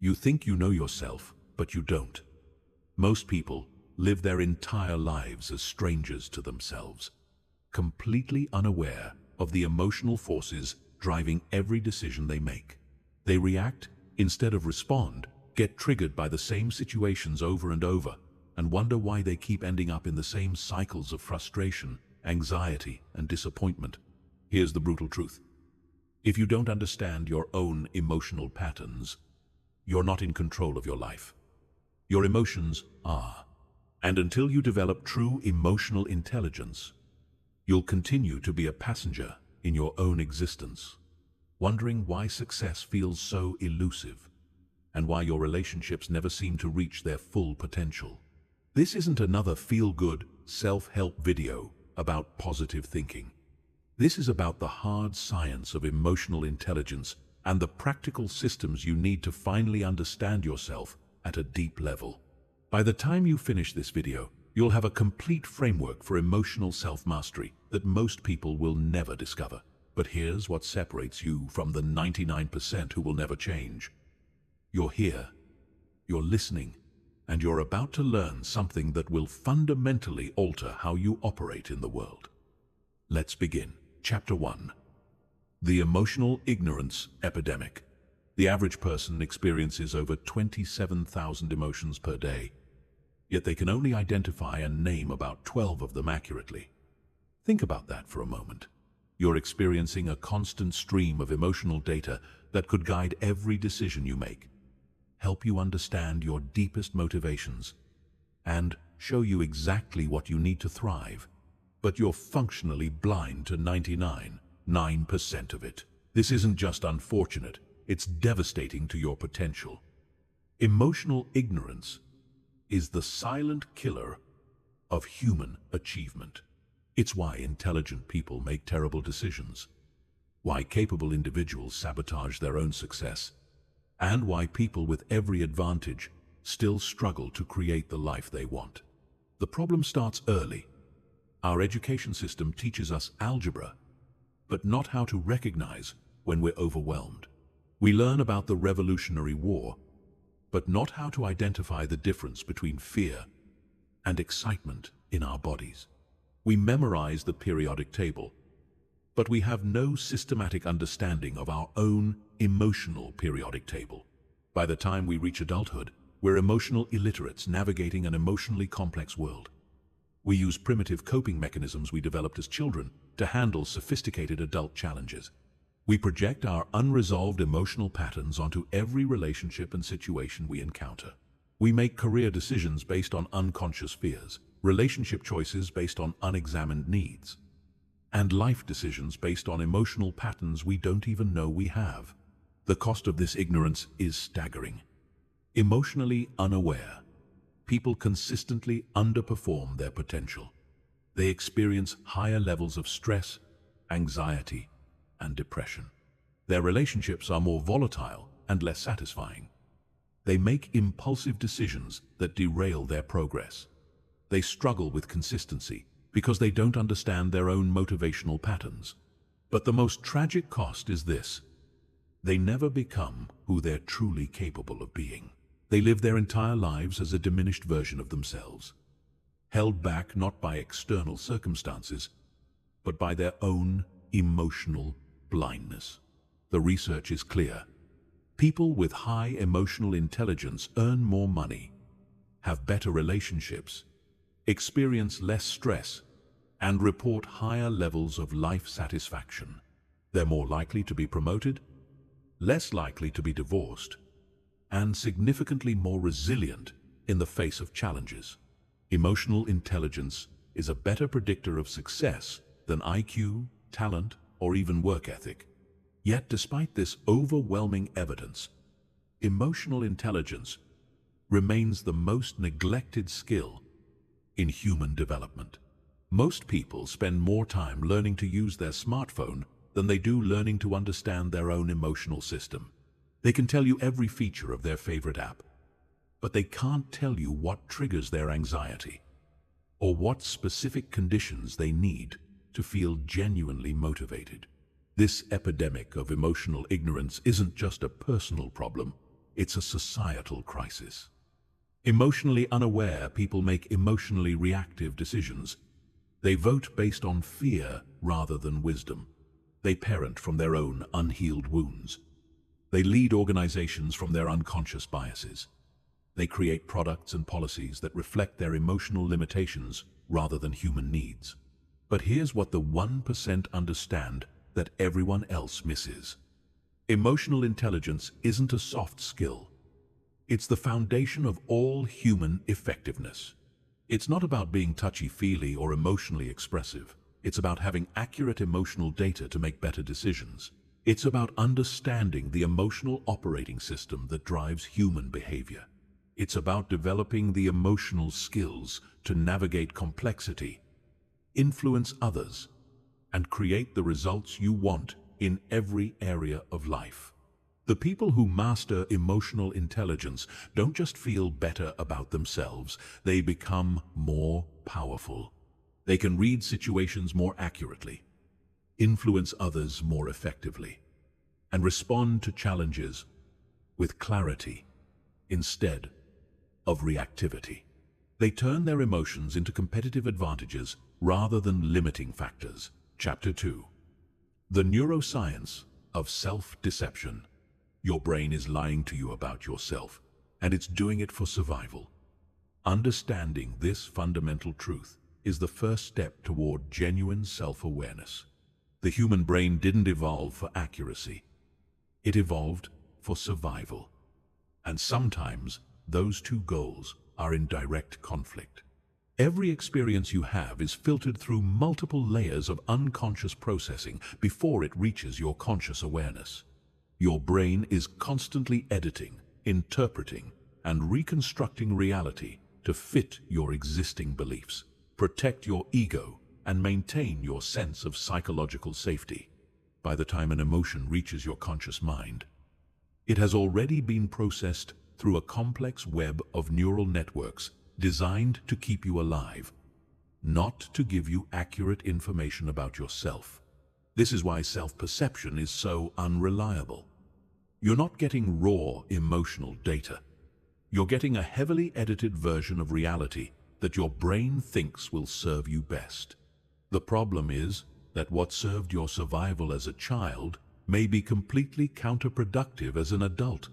You think you know yourself, but you don't. Most people live their entire lives as strangers to themselves, completely unaware of the emotional forces driving every decision they make. They react instead of respond, get triggered by the same situations over and over, and wonder why they keep ending up in the same cycles of frustration, anxiety, and disappointment. Here's the brutal truth. If you don't understand your own emotional patterns, you're not in control of your life. Your emotions are. And until you develop true emotional intelligence, you'll continue to be a passenger in your own existence, wondering why success feels so elusive and why your relationships never seem to reach their full potential. This isn't another feel-good, self-help video about positive thinking. This is about the hard science of emotional intelligence and the practical systems you need to finally understand yourself at a deep level. By the time you finish this video, you'll have a complete framework for emotional self-mastery that most people will never discover. But here's what separates you from the 99% who will never change. You're here, you're listening, and you're about to learn something that will fundamentally alter how you operate in the world. Let's begin. Chapter 1. The Emotional Ignorance Epidemic. The average person experiences over 27,000 emotions per day, yet they can only identify and name about 12 of them accurately. Think about that for a moment. You're experiencing a constant stream of emotional data that could guide every decision you make, help you understand your deepest motivations, and show you exactly what you need to thrive. But you're functionally blind to 99.9% of it. This isn't just unfortunate, it's devastating to your potential. Emotional ignorance is the silent killer of human achievement. It's why intelligent people make terrible decisions, why capable individuals sabotage their own success, and why people with every advantage still struggle to create the life they want. The problem starts early. Our education system teaches us algebra, but not how to recognize when we're overwhelmed. We learn about the Revolutionary War, but not how to identify the difference between fear and excitement in our bodies. We memorize the periodic table, but we have no systematic understanding of our own emotional periodic table. By the time we reach adulthood, we're emotional illiterates navigating an emotionally complex world. We use primitive coping mechanisms we developed as children to handle sophisticated adult challenges. We project our unresolved emotional patterns onto every relationship and situation we encounter. We make career decisions based on unconscious fears, relationship choices based on unexamined needs, and life decisions based on emotional patterns we don't even know we have. The cost of this ignorance is staggering. Emotionally unaware, people consistently underperform their potential. They experience higher levels of stress, anxiety, and depression. Their relationships are more volatile and less satisfying. They make impulsive decisions that derail their progress. They struggle with consistency because they don't understand their own motivational patterns. But the most tragic cost is this: they never become who they're truly capable of being. They live their entire lives as a diminished version of themselves, held back not by external circumstances, but by their own emotional blindness. The research is clear. People with high emotional intelligence earn more money, have better relationships, experience less stress, and report higher levels of life satisfaction. They're more likely to be promoted, less likely to be divorced, and significantly more resilient in the face of challenges. Emotional intelligence is a better predictor of success than IQ, talent, or even work ethic. Yet, despite this overwhelming evidence, emotional intelligence remains the most neglected skill in human development. Most people spend more time learning to use their smartphone than they do learning to understand their own emotional system. They can tell you every feature of their favorite app, but they can't tell you what triggers their anxiety or what specific conditions they need to feel genuinely motivated. This epidemic of emotional ignorance isn't just a personal problem, it's a societal crisis. Emotionally unaware people make emotionally reactive decisions. They vote based on fear rather than wisdom. They parent from their own unhealed wounds. They lead organizations from their unconscious biases. They create products and policies that reflect their emotional limitations rather than human needs. But here's what the 1% understand that everyone else misses. Emotional intelligence isn't a soft skill. It's the foundation of all human effectiveness. It's not about being touchy-feely or emotionally expressive. It's about having accurate emotional data to make better decisions. It's about understanding the emotional operating system that drives human behavior. It's about developing the emotional skills to navigate complexity, influence others, and create the results you want in every area of life. The people who master emotional intelligence don't just feel better about themselves, they become more powerful. They can read situations more accurately, influence others more effectively, and respond to challenges with clarity instead of reactivity. They turn their emotions into competitive advantages rather than limiting factors. Chapter 2. The neuroscience of self-deception. Your brain is lying to you about yourself, and it's doing it for survival. Understanding this fundamental truth is the first step toward genuine self-awareness. The human brain didn't evolve for accuracy. It evolved for survival. And sometimes those two goals are in direct conflict. Every experience you have is filtered through multiple layers of unconscious processing before it reaches your conscious awareness. Your brain is constantly editing, interpreting, and reconstructing reality to fit your existing beliefs, protect your ego, and maintain your sense of psychological safety. By the time an emotion reaches your conscious mind, it has already been processed through a complex web of neural networks designed to keep you alive, not to give you accurate information about yourself. This is why self-perception is so unreliable. You're not getting raw emotional data. You're getting a heavily edited version of reality that your brain thinks will serve you best. The problem is that what served your survival as a child may be completely counterproductive as an adult.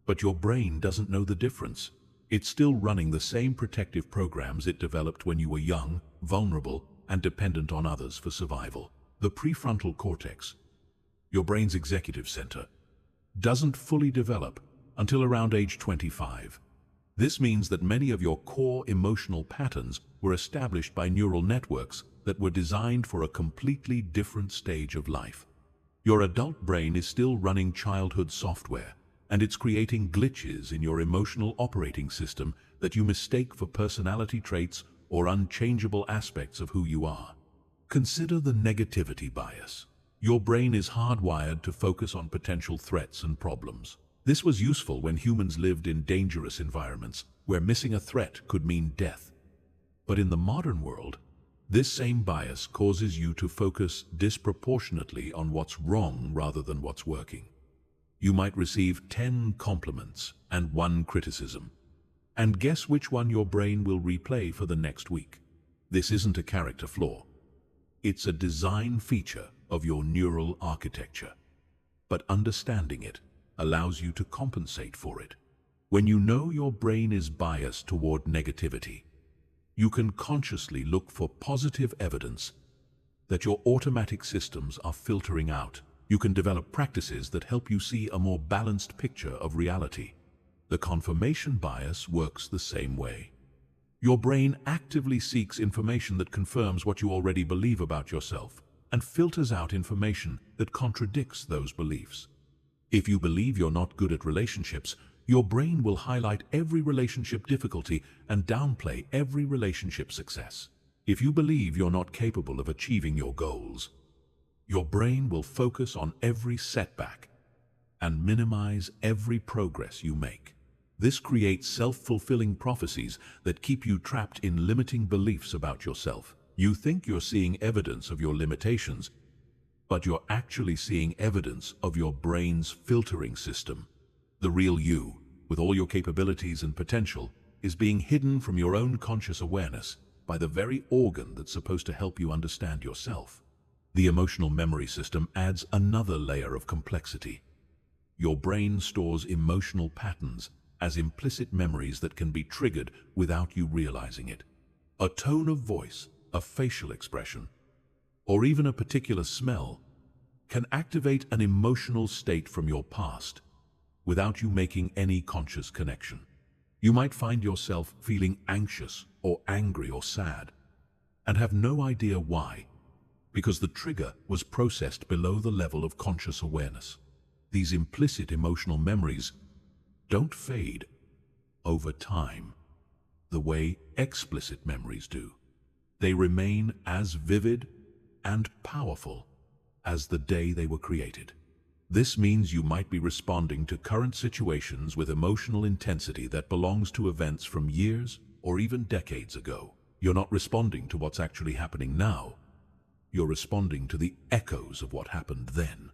But your brain doesn't know the difference. It's still running the same protective programs it developed when you were young, vulnerable, and dependent on others for survival. The prefrontal cortex, your brain's executive center, doesn't fully develop until around age 25. This means that many of your core emotional patterns were established by neural networks that were designed for a completely different stage of life. Your adult brain is still running childhood software, and it's creating glitches in your emotional operating system that you mistake for personality traits or unchangeable aspects of who you are. Consider the negativity bias. Your brain is hardwired to focus on potential threats and problems. This was useful when humans lived in dangerous environments where missing a threat could mean death. But in the modern world, this same bias causes you to focus disproportionately on what's wrong rather than what's working. You might receive 10 compliments and 1 criticism. And guess which one your brain will replay for the next week? This isn't a character flaw. It's a design feature of your neural architecture. But understanding it allows you to compensate for it. When you know your brain is biased toward negativity, you can consciously look for positive evidence that your automatic systems are filtering out. You can develop practices that help you see a more balanced picture of reality. The confirmation bias works the same way. Your brain actively seeks information that confirms what you already believe about yourself and filters out information that contradicts those beliefs. If you believe you're not good at relationships, your brain will highlight every relationship difficulty and downplay every relationship success. If you believe you're not capable of achieving your goals, your brain will focus on every setback and minimize every progress you make. This creates self-fulfilling prophecies that keep you trapped in limiting beliefs about yourself. You think you're seeing evidence of your limitations, but you're actually seeing evidence of your brain's filtering system. The real you, with all your capabilities and potential, is being hidden from your own conscious awareness by the very organ that's supposed to help you understand yourself. The emotional memory system adds another layer of complexity. Your brain stores emotional patterns as implicit memories that can be triggered without you realizing it. A tone of voice, a facial expression, or even a particular smell can activate an emotional state from your past without you making any conscious connection. You might find yourself feeling anxious or angry or sad and have no idea why, because the trigger was processed below the level of conscious awareness. These implicit emotional memories don't fade over time the way explicit memories do. They remain as vivid and powerful as the day they were created. This means you might be responding to current situations with emotional intensity that belongs to events from years or even decades ago. You're not responding to what's actually happening now. You're responding to the echoes of what happened then.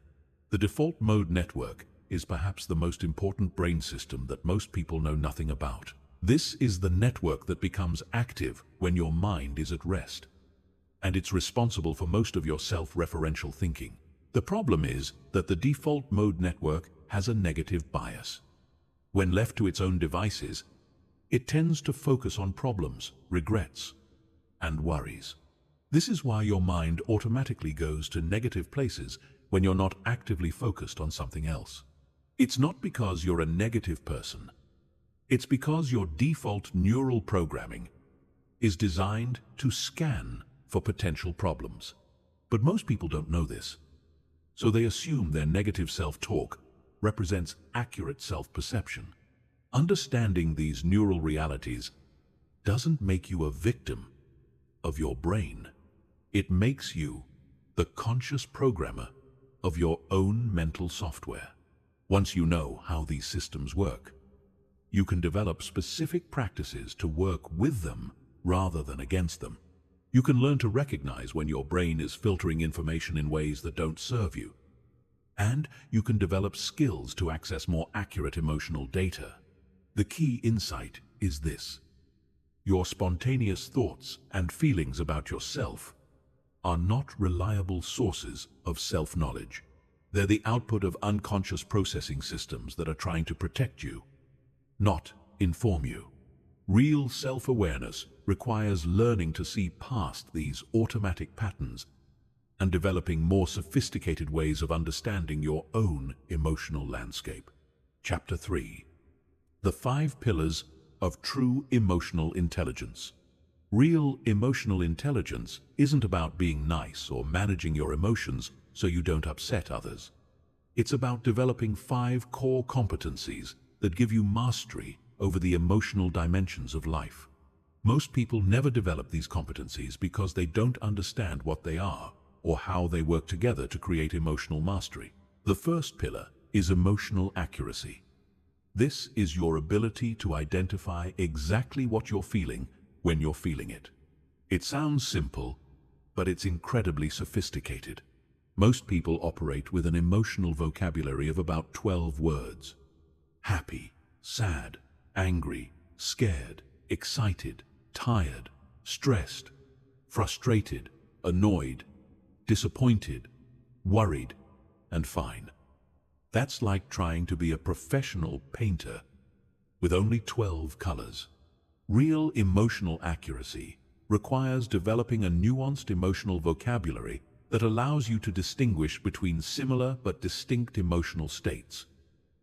The default mode network is perhaps the most important brain system that most people know nothing about. This is the network that becomes active when your mind is at rest, and it's responsible for most of your self-referential thinking. The problem is that the default mode network has a negative bias. When left to its own devices, it tends to focus on problems, regrets, and worries. This is why your mind automatically goes to negative places when you're not actively focused on something else. It's not because you're a negative person. It's because your default neural programming is designed to scan for potential problems. But most people don't know this, so they assume their negative self-talk represents accurate self-perception. Understanding these neural realities doesn't make you a victim of your brain. It makes you the conscious programmer of your own mental software. Once you know how these systems work, you can develop specific practices to work with them rather than against them. You can learn to recognize when your brain is filtering information in ways that don't serve you. And you can develop skills to access more accurate emotional data. The key insight is this: your spontaneous thoughts and feelings about yourself are not reliable sources of self-knowledge. They're the output of unconscious processing systems that are trying to protect you, not inform you. Real self-awareness requires learning to see past these automatic patterns and developing more sophisticated ways of understanding your own emotional landscape. Chapter 3. The 5 Pillars of True Emotional Intelligence. Real emotional intelligence isn't about being nice or managing your emotions so you don't upset others. It's about developing 5 core competencies that give you mastery over the emotional dimensions of life. Most people never develop these competencies because they don't understand what they are or how they work together to create emotional mastery. The first pillar is emotional accuracy. This is your ability to identify exactly what you're feeling when you're feeling it. It sounds simple, but it's incredibly sophisticated. Most people operate with an emotional vocabulary of about 12 words. Happy, sad, angry, scared, excited, tired, stressed, frustrated, annoyed, disappointed, worried, and fine. That's like trying to be a professional painter with only 12 colors. Real emotional accuracy requires developing a nuanced emotional vocabulary that allows you to distinguish between similar but distinct emotional states.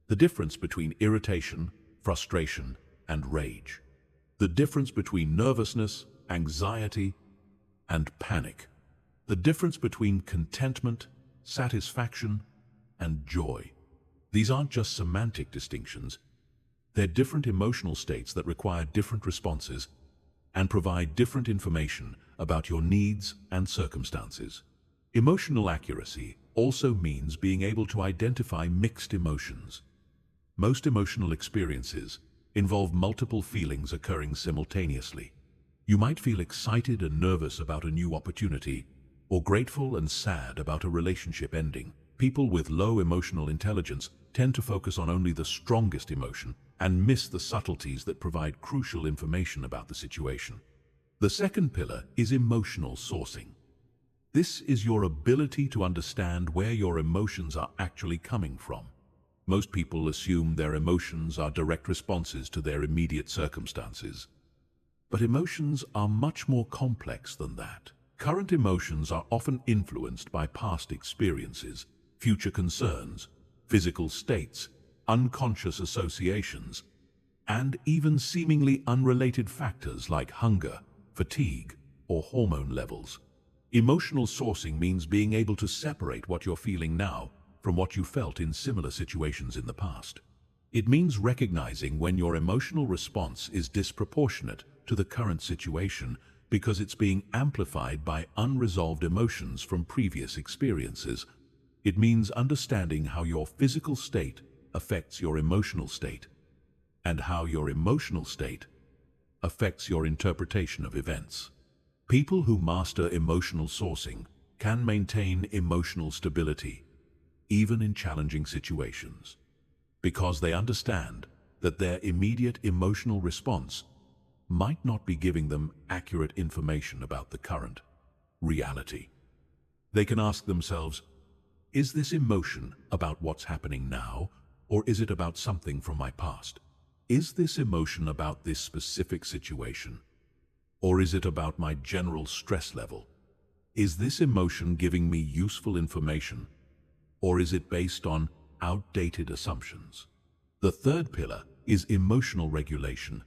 The difference between irritation, frustration, and rage. The difference between nervousness, anxiety, and panic. The difference between contentment, satisfaction, and joy. These aren't just semantic distinctions. They're different emotional states that require different responses and provide different information about your needs and circumstances. Emotional accuracy also means being able to identify mixed emotions. Most emotional experiences involve multiple feelings occurring simultaneously. You might feel excited and nervous about a new opportunity, or grateful and sad about a relationship ending. People with low emotional intelligence tend to focus on only the strongest emotion and miss the subtleties that provide crucial information about the situation. The second pillar is emotional sourcing. This is your ability to understand where your emotions are actually coming from. Most people assume their emotions are direct responses to their immediate circumstances. But emotions are much more complex than that. Current emotions are often influenced by past experiences, future concerns, physical states, unconscious associations, and even seemingly unrelated factors like hunger, fatigue, or hormone levels. Emotional sourcing means being able to separate what you're feeling now from what you felt in similar situations in the past. It means recognizing when your emotional response is disproportionate to the current situation because it's being amplified by unresolved emotions from previous experiences. It means understanding how your physical state affects your emotional state, and how your emotional state affects your interpretation of events. People who master emotional sourcing can maintain emotional stability, even in challenging situations, because they understand that their immediate emotional response might not be giving them accurate information about the current reality. They can ask themselves, is this emotion about what's happening now, or is it about something from my past? Is this emotion about this specific situation, or is it about my general stress level? Is this emotion giving me useful information, or is it based on outdated assumptions? The third pillar is emotional regulation.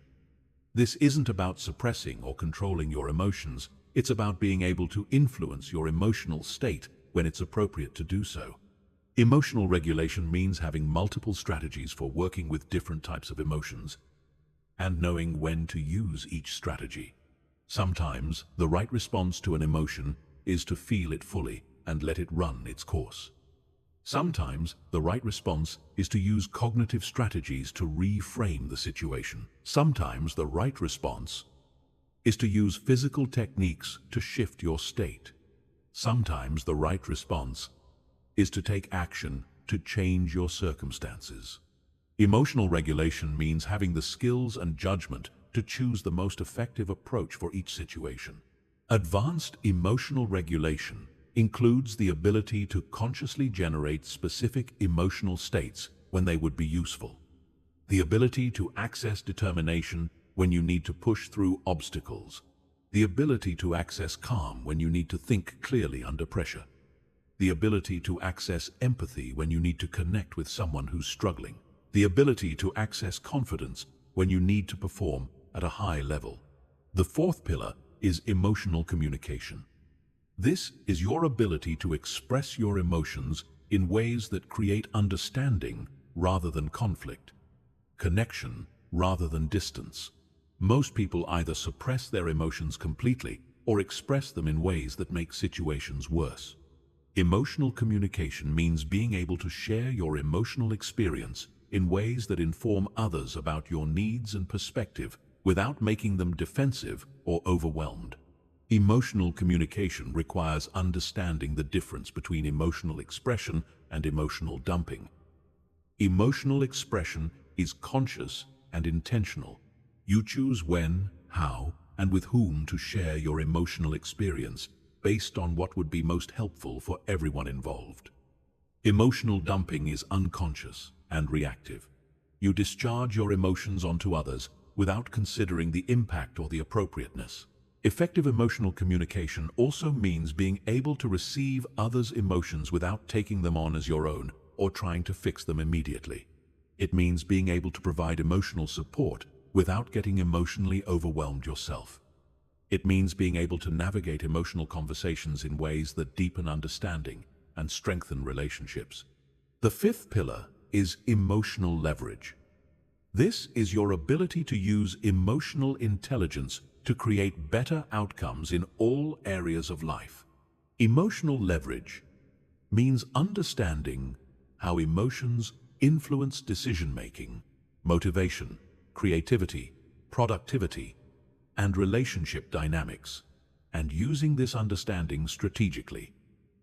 This isn't about suppressing or controlling your emotions. It's about being able to influence your emotional state when it's appropriate to do so. Emotional regulation means having multiple strategies for working with different types of emotions and knowing when to use each strategy. Sometimes the right response to an emotion is to feel it fully and let it run its course. Sometimes the right response is to use cognitive strategies to reframe the situation. Sometimes the right response is to use physical techniques to shift your state. Sometimes the right response is to take action to change your circumstances. Emotional regulation means having the skills and judgment to choose the most effective approach for each situation. Advanced emotional regulation includes the ability to consciously generate specific emotional states when they would be useful. The ability to access determination when you need to push through obstacles. The ability to access calm when you need to think clearly under pressure. The ability to access empathy when you need to connect with someone who's struggling. The ability to access confidence when you need to perform at a high level. The fourth pillar is emotional communication. This is your ability to express your emotions in ways that create understanding rather than conflict, connection rather than distance. Most people either suppress their emotions completely or express them in ways that make situations worse. Emotional communication means being able to share your emotional experience in ways that inform others about your needs and perspective without making them defensive or overwhelmed. Emotional communication requires understanding the difference between emotional expression and emotional dumping. Emotional expression is conscious and intentional. You choose when, how, and with whom to share your emotional experience based on what would be most helpful for everyone involved. Emotional dumping is unconscious and reactive. You discharge your emotions onto others without considering the impact or the appropriateness. Effective emotional communication also means being able to receive others' emotions without taking them on as your own or trying to fix them immediately. It means being able to provide emotional support without getting emotionally overwhelmed yourself. It means being able to navigate emotional conversations in ways that deepen understanding and strengthen relationships. The fifth pillar is emotional leverage. This is your ability to use emotional intelligence to create better outcomes in all areas of life. Emotional leverage means understanding how emotions influence decision-making, motivation, creativity, productivity, and relationship dynamics, and using this understanding strategically.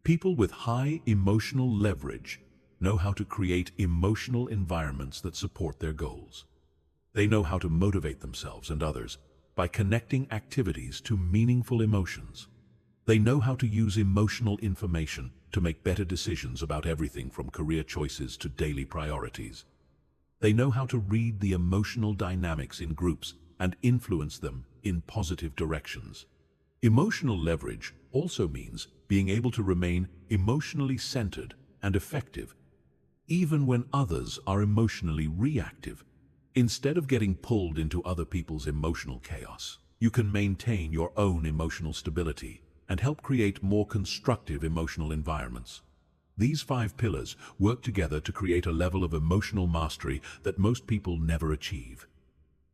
People with high emotional leverage know how to create emotional environments that support their goals. They know how to motivate themselves and others by connecting activities to meaningful emotions. They know how to use emotional information to make better decisions about everything from career choices to daily priorities. They know how to read the emotional dynamics in groups and influence them in positive directions. Emotional leverage also means being able to remain emotionally centered and effective, even when others are emotionally reactive. Instead of getting pulled into other people's emotional chaos, you can maintain your own emotional stability and help create more constructive emotional environments. These 5 pillars work together to create a level of emotional mastery that most people never achieve.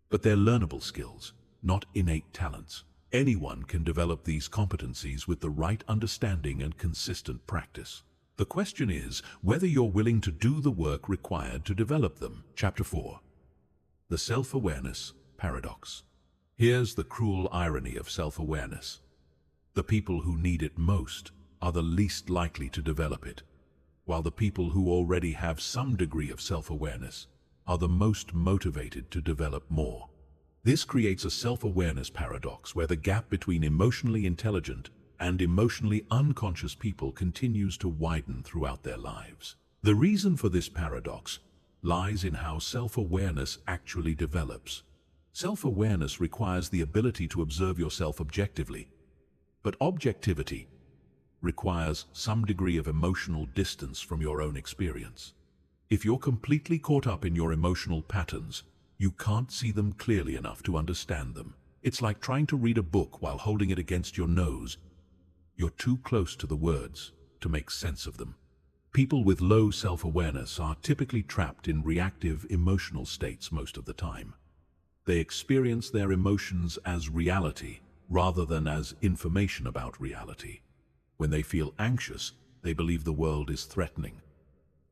But they're learnable skills, not innate talents. Anyone can develop these competencies with the right understanding and consistent practice. The question is whether you're willing to do the work required to develop them. Chapter 4. The Self-Awareness Paradox. Here's the cruel irony of self-awareness. The people who need it most are the least likely to develop it, while the people who already have some degree of self-awareness are the most motivated to develop more. This creates a self-awareness paradox where the gap between emotionally intelligent and emotionally unconscious people continues to widen throughout their lives. The reason for this paradox lies in how self-awareness actually develops. Self-awareness requires the ability to observe yourself objectively, but objectivity requires some degree of emotional distance from your own experience. If you're completely caught up in your emotional patterns, you can't see them clearly enough to understand them. It's like trying to read a book while holding it against your nose. You're too close to the words to make sense of them. People with low self-awareness are typically trapped in reactive emotional states most of the time. They experience their emotions as reality rather than as information about reality. When they feel anxious, they believe the world is threatening.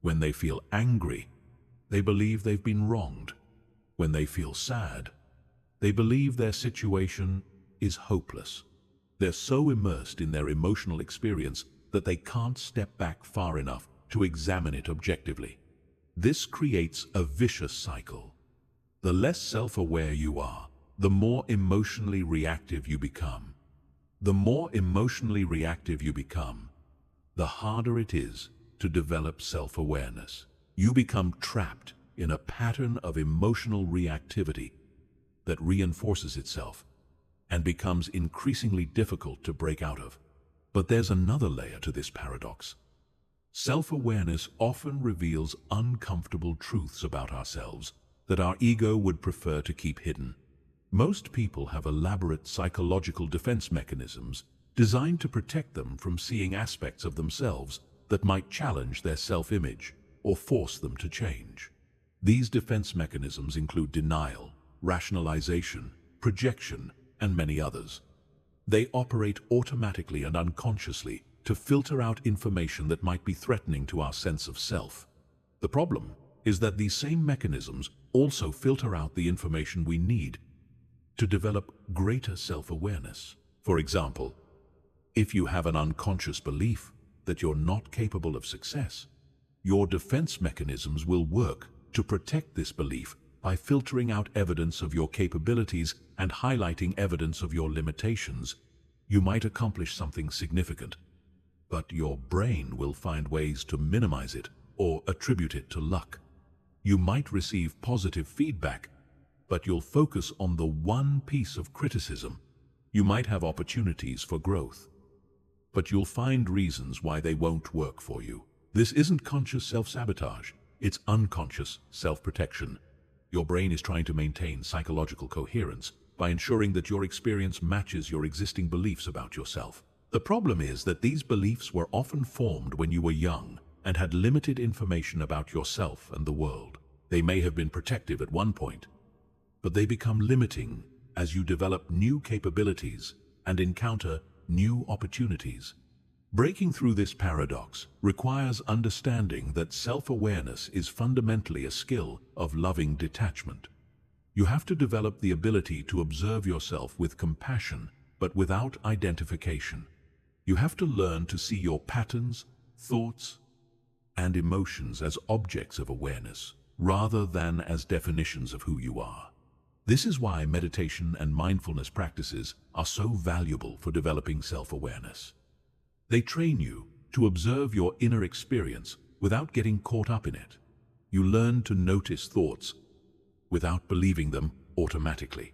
When they feel angry, they believe they've been wronged. When they feel sad, they believe their situation is hopeless. They're so immersed in their emotional experience that they can't step back far enough to examine it objectively. This creates a vicious cycle. The less self-aware you are, the more emotionally reactive you become. The more emotionally reactive you become, the harder it is to develop self-awareness. You become trapped in a pattern of emotional reactivity that reinforces itself and becomes increasingly difficult to break out of. But there's another layer to this paradox. Self-awareness often reveals uncomfortable truths about ourselves that our ego would prefer to keep hidden. Most people have elaborate psychological defense mechanisms designed to protect them from seeing aspects of themselves that might challenge their self-image or force them to change. These defense mechanisms include denial, rationalization, projection, and many others. They operate automatically and unconsciously to filter out information that might be threatening to our sense of self. The problem is that these same mechanisms also filter out the information we need to develop greater self-awareness. For example, if you have an unconscious belief that you're not capable of success, your defense mechanisms will work to protect this belief by filtering out evidence of your capabilities and highlighting evidence of your limitations. You might accomplish something significant, but your brain will find ways to minimize it or attribute it to luck. You might receive positive feedback, but you'll focus on the one piece of criticism. You might have opportunities for growth, but you'll find reasons why they won't work for you. This isn't conscious self-sabotage, it's unconscious self-protection. Your brain is trying to maintain psychological coherence by ensuring that your experience matches your existing beliefs about yourself. The problem is that these beliefs were often formed when you were young and had limited information about yourself and the world. They may have been protective at one point, but they become limiting as you develop new capabilities and encounter new opportunities. Breaking through this paradox requires understanding that self-awareness is fundamentally a skill of loving detachment. You have to develop the ability to observe yourself with compassion, but without identification. You have to learn to see your patterns, thoughts, and emotions as objects of awareness, rather than as definitions of who you are. This is why meditation and mindfulness practices are so valuable for developing self-awareness. They train you to observe your inner experience without getting caught up in it. You learn to notice thoughts without believing them automatically.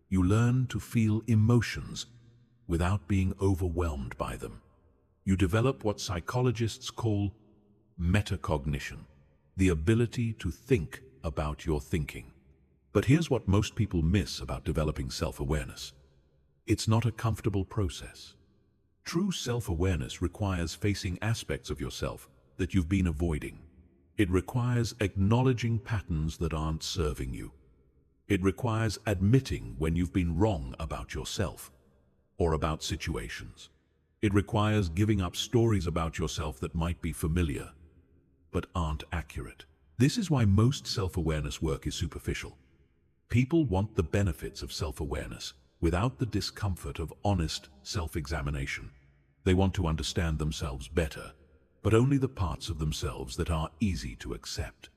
You learn to feel emotions without being overwhelmed by them. You develop what psychologists call metacognition, the ability to think about your thinking. But here's what most people miss about developing self-awareness. It's not a comfortable process. True self-awareness requires facing aspects of yourself that you've been avoiding. It requires acknowledging patterns that aren't serving you. It requires admitting when you've been wrong about yourself or about situations. It requires giving up stories about yourself that might be familiar but aren't accurate. This is why most self-awareness work is superficial. People want the benefits of self-awareness without the discomfort of honest self-examination. They want to understand themselves better, but only the parts of themselves that are easy to accept.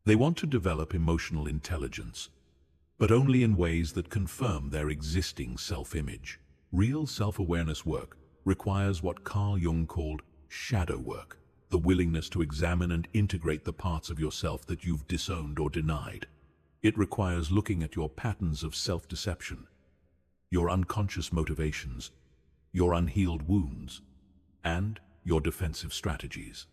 They want to develop emotional intelligence, but only in ways that confirm their existing self-image. Real self-awareness work requires what Carl Jung called shadow work, the willingness to examine and integrate the parts of yourself that you've disowned or denied. It requires looking at your patterns of self-deception, your unconscious motivations, your unhealed wounds, and your defensive strategies.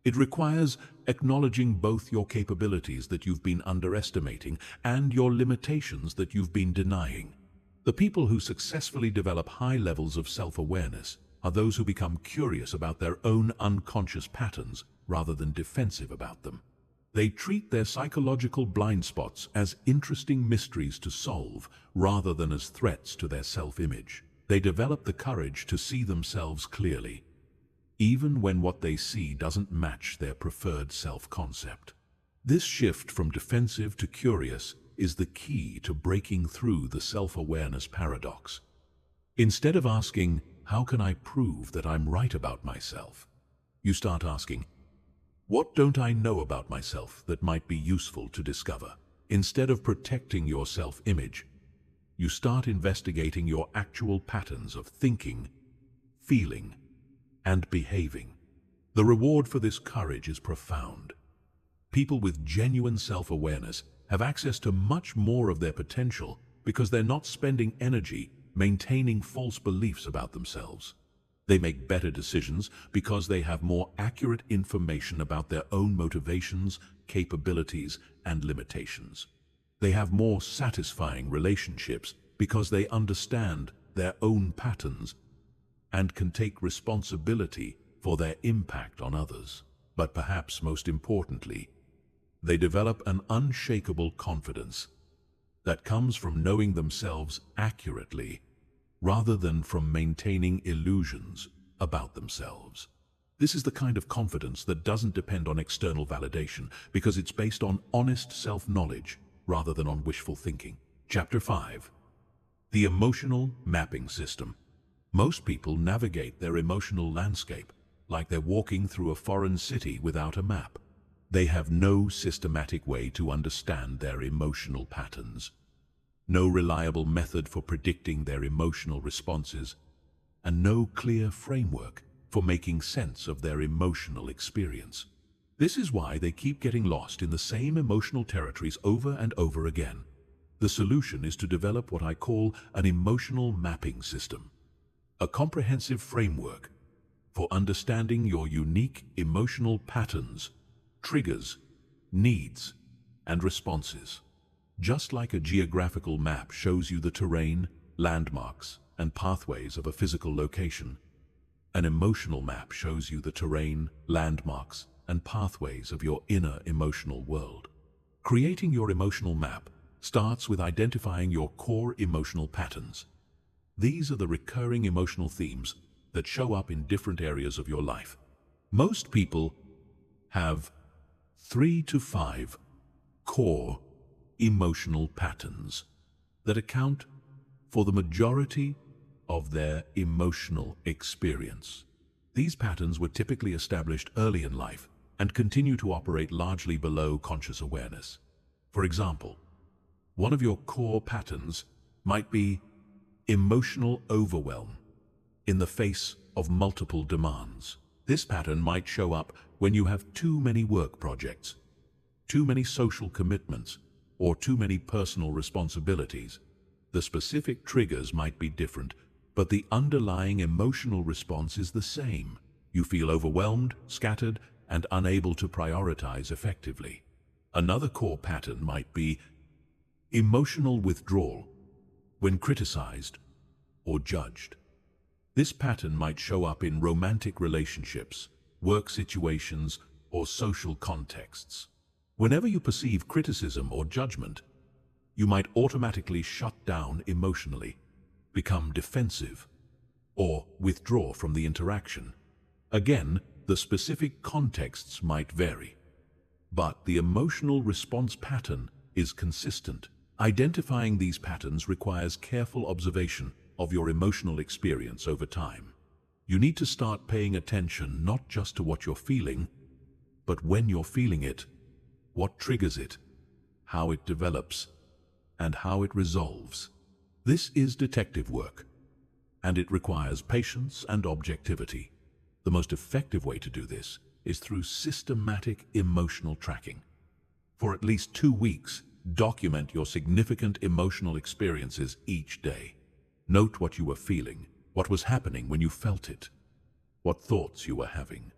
It requires acknowledging both your capabilities that you've been underestimating and your limitations that you've been denying. The people who successfully develop high levels of self-awareness are those who become curious about their own unconscious patterns rather than defensive about them. They treat their psychological blind spots as interesting mysteries to solve rather than as threats to their self-image. They develop the courage to see themselves clearly, even when what they see doesn't match their preferred self-concept. This shift from defensive to curious is the key to breaking through the self-awareness paradox. Instead of asking, "How can I prove that I'm right about myself?" you start asking, "What don't I know about myself that might be useful to discover?" Instead of protecting your self-image, you start investigating your actual patterns of thinking, feeling, and behaving. The reward for this courage is profound. People with genuine self-awareness have access to much more of their potential because they're not spending energy maintaining false beliefs about themselves. They make better decisions because they have more accurate information about their own motivations, capabilities, and limitations. They have more satisfying relationships because they understand their own patterns and can take responsibility for their impact on others. But perhaps most importantly, they develop an unshakable confidence that comes from knowing themselves accurately rather than from maintaining illusions about themselves. This is the kind of confidence that doesn't depend on external validation because it's based on honest self-knowledge rather than on wishful thinking. Chapter 5. The Emotional Mapping System. Most people navigate their emotional landscape like they're walking through a foreign city without a map. They have no systematic way to understand their emotional patterns, no reliable method for predicting their emotional responses, and no clear framework for making sense of their emotional experience. This is why they keep getting lost in the same emotional territories over and over again. The solution is to develop what I call an emotional mapping system, a comprehensive framework for understanding your unique emotional patterns, triggers, needs, and responses. Just like a geographical map shows you the terrain, landmarks, and pathways of a physical location, an emotional map shows you the terrain, landmarks, and pathways of your inner emotional world. Creating your emotional map starts with identifying your core emotional patterns. These are the recurring emotional themes that show up in different areas of your life. Most people have 3 to 5 core emotional patterns that account for the majority of their emotional experience. These patterns were typically established early in life and continue to operate largely below conscious awareness. For example, one of your core patterns might be emotional overwhelm in the face of multiple demands. This pattern might show up when you have too many work projects, too many social commitments, or too many personal responsibilities. The specific triggers might be different, but the underlying emotional response is the same. You feel overwhelmed, scattered, and unable to prioritize effectively. Another core pattern might be emotional withdrawal when criticized or judged. This pattern might show up in romantic relationships, work situations, or social contexts. Whenever you perceive criticism or judgment, you might automatically shut down emotionally, become defensive, or withdraw from the interaction. Again, the specific contexts might vary, but the emotional response pattern is consistent. Identifying these patterns requires careful observation of your emotional experience over time. You need to start paying attention not just to what you're feeling, but when you're feeling it, what triggers it, how it develops, and how it resolves. This is detective work, and it requires patience and objectivity. The most effective way to do this is through systematic emotional tracking. For at least 2 weeks, document your significant emotional experiences each day. Note what you were feeling, what was happening when you felt it, what thoughts you were having,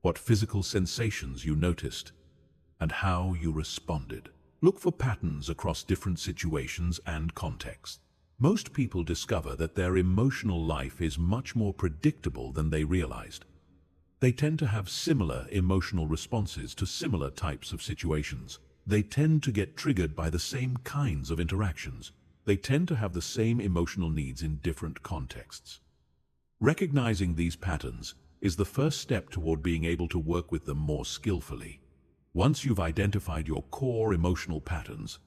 what physical sensations you noticed, and how you responded. Look for patterns across different situations and contexts. Most people discover that their emotional life is much more predictable than they realized. They tend to have similar emotional responses to similar types of situations. They tend to get triggered by the same kinds of interactions. They tend to have the same emotional needs in different contexts. Recognizing these patterns is the first step toward being able to work with them more skillfully. Once you've identified your core emotional patterns,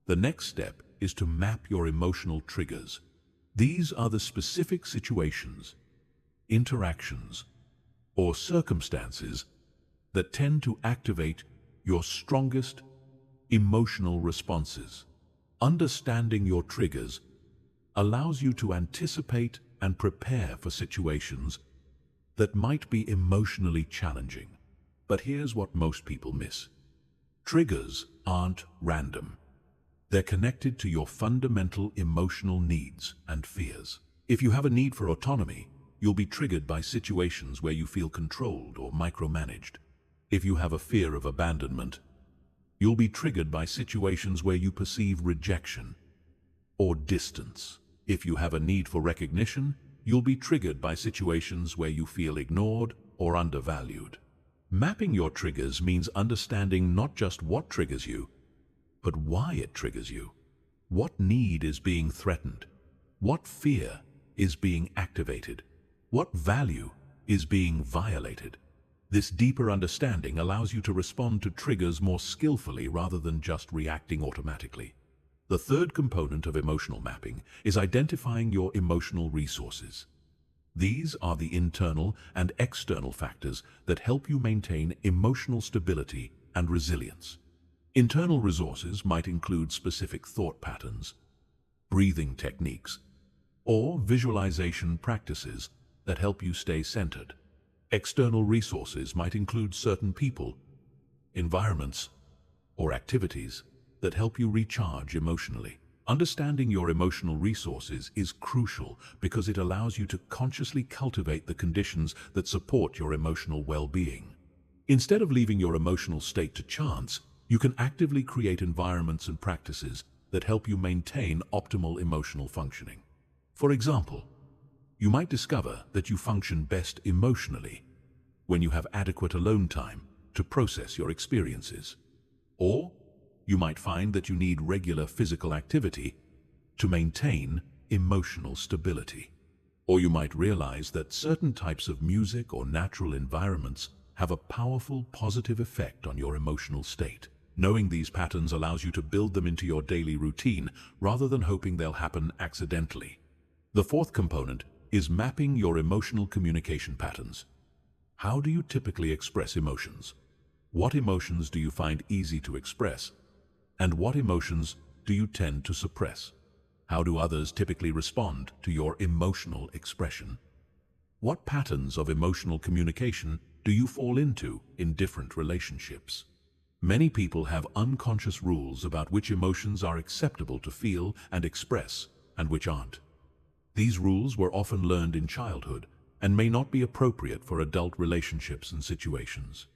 the next step is to map your emotional triggers. These are the specific situations, interactions, or circumstances that tend to activate your strongest emotional responses. Understanding your triggers allows you to anticipate and prepare for situations that might be emotionally challenging. But here's what most people miss. Triggers aren't random. They're connected to your fundamental emotional needs and fears. If you have a need for autonomy, you'll be triggered by situations where you feel controlled or micromanaged. If you have a fear of abandonment, you'll be triggered by situations where you perceive rejection or distance. If you have a need for recognition, you'll be triggered by situations where you feel ignored or undervalued. Mapping your triggers means understanding not just what triggers you, but why it triggers you. What need is being threatened? What fear is being activated? What value is being violated? This deeper understanding allows you to respond to triggers more skillfully rather than just reacting automatically. The third component of emotional mapping is identifying your emotional resources. These are the internal and external factors that help you maintain emotional stability and resilience. Internal resources might include specific thought patterns, breathing techniques, or visualization practices that help you stay centered. External resources might include certain people, environments, or activities that help you recharge emotionally. Understanding your emotional resources is crucial because it allows you to consciously cultivate the conditions that support your emotional well-being. Instead of leaving your emotional state to chance, you can actively create environments and practices that help you maintain optimal emotional functioning. For example, you might discover that you function best emotionally when you have adequate alone time to process your experiences. Or you might find that you need regular physical activity to maintain emotional stability. Or you might realize that certain types of music or natural environments have a powerful positive effect on your emotional state. Knowing these patterns allows you to build them into your daily routine rather than hoping they'll happen accidentally. The fourth component is mapping your emotional communication patterns. How do you typically express emotions? What emotions do you find easy to express? And what emotions do you tend to suppress? How do others typically respond to your emotional expression? What patterns of emotional communication do you fall into in different relationships? Many people have unconscious rules about which emotions are acceptable to feel and express and which aren't. These rules were often learned in childhood and may not be appropriate for adult relationships and situations.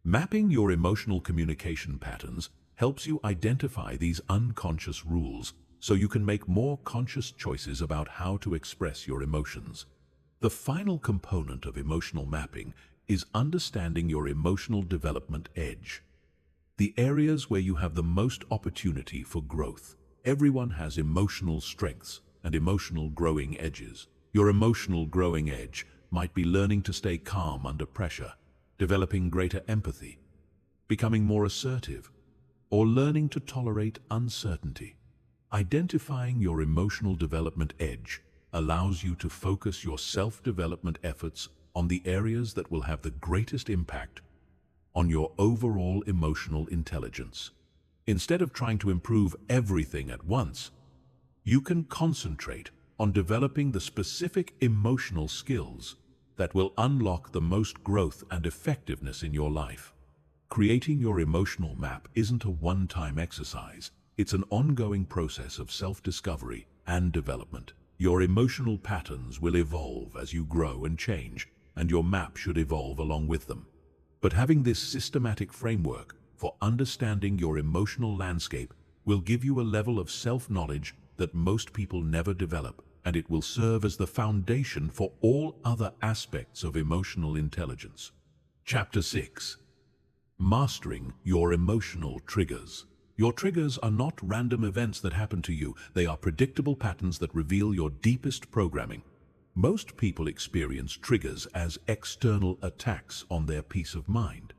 Mapping your emotional communication patterns helps you identify these unconscious rules so you can make more conscious choices about how to express your emotions. The final component of emotional mapping is understanding your emotional development edge. The areas where you have the most opportunity for growth. Everyone has emotional strengths and emotional growing edges. Your emotional growing edge might be learning to stay calm under pressure, developing greater empathy, becoming more assertive, or learning to tolerate uncertainty. Identifying your emotional development edge allows you to focus your self-development efforts on the areas that will have the greatest impact on your overall emotional intelligence. Instead of trying to improve everything at once, you can concentrate on developing the specific emotional skills that will unlock the most growth and effectiveness in your life. Creating your emotional map isn't a one-time exercise. It's an ongoing process of self-discovery and development. Your emotional patterns will evolve as you grow and change, and your map should evolve along with them. But having this systematic framework for understanding your emotional landscape will give you a level of self-knowledge that most people never develop, and it will serve as the foundation for all other aspects of emotional intelligence. Chapter 6. Mastering your emotional triggers. Your triggers are not random events that happen to you. They are predictable patterns that reveal your deepest programming. Most people experience triggers as external attacks on their peace of mind.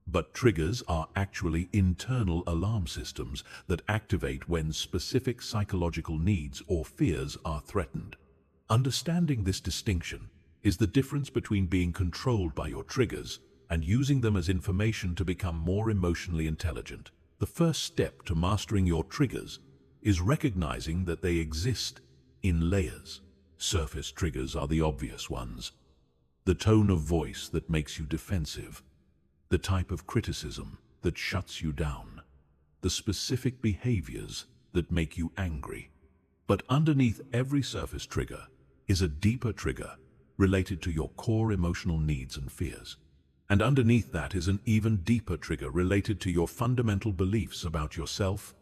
But triggers are actually internal alarm systems that activate when specific psychological needs or fears are threatened. Understanding this distinction is the difference between being controlled by your triggers and using them as information to become more emotionally intelligent. The first step to mastering your triggers is recognizing that they exist in layers. Surface triggers are the obvious ones. The tone of voice that makes you defensive. The type of criticism that shuts you down. The specific behaviors that make you angry. But underneath every surface trigger is a deeper trigger related to your core emotional needs and fears. And underneath that is an even deeper trigger related to your fundamental beliefs about yourself,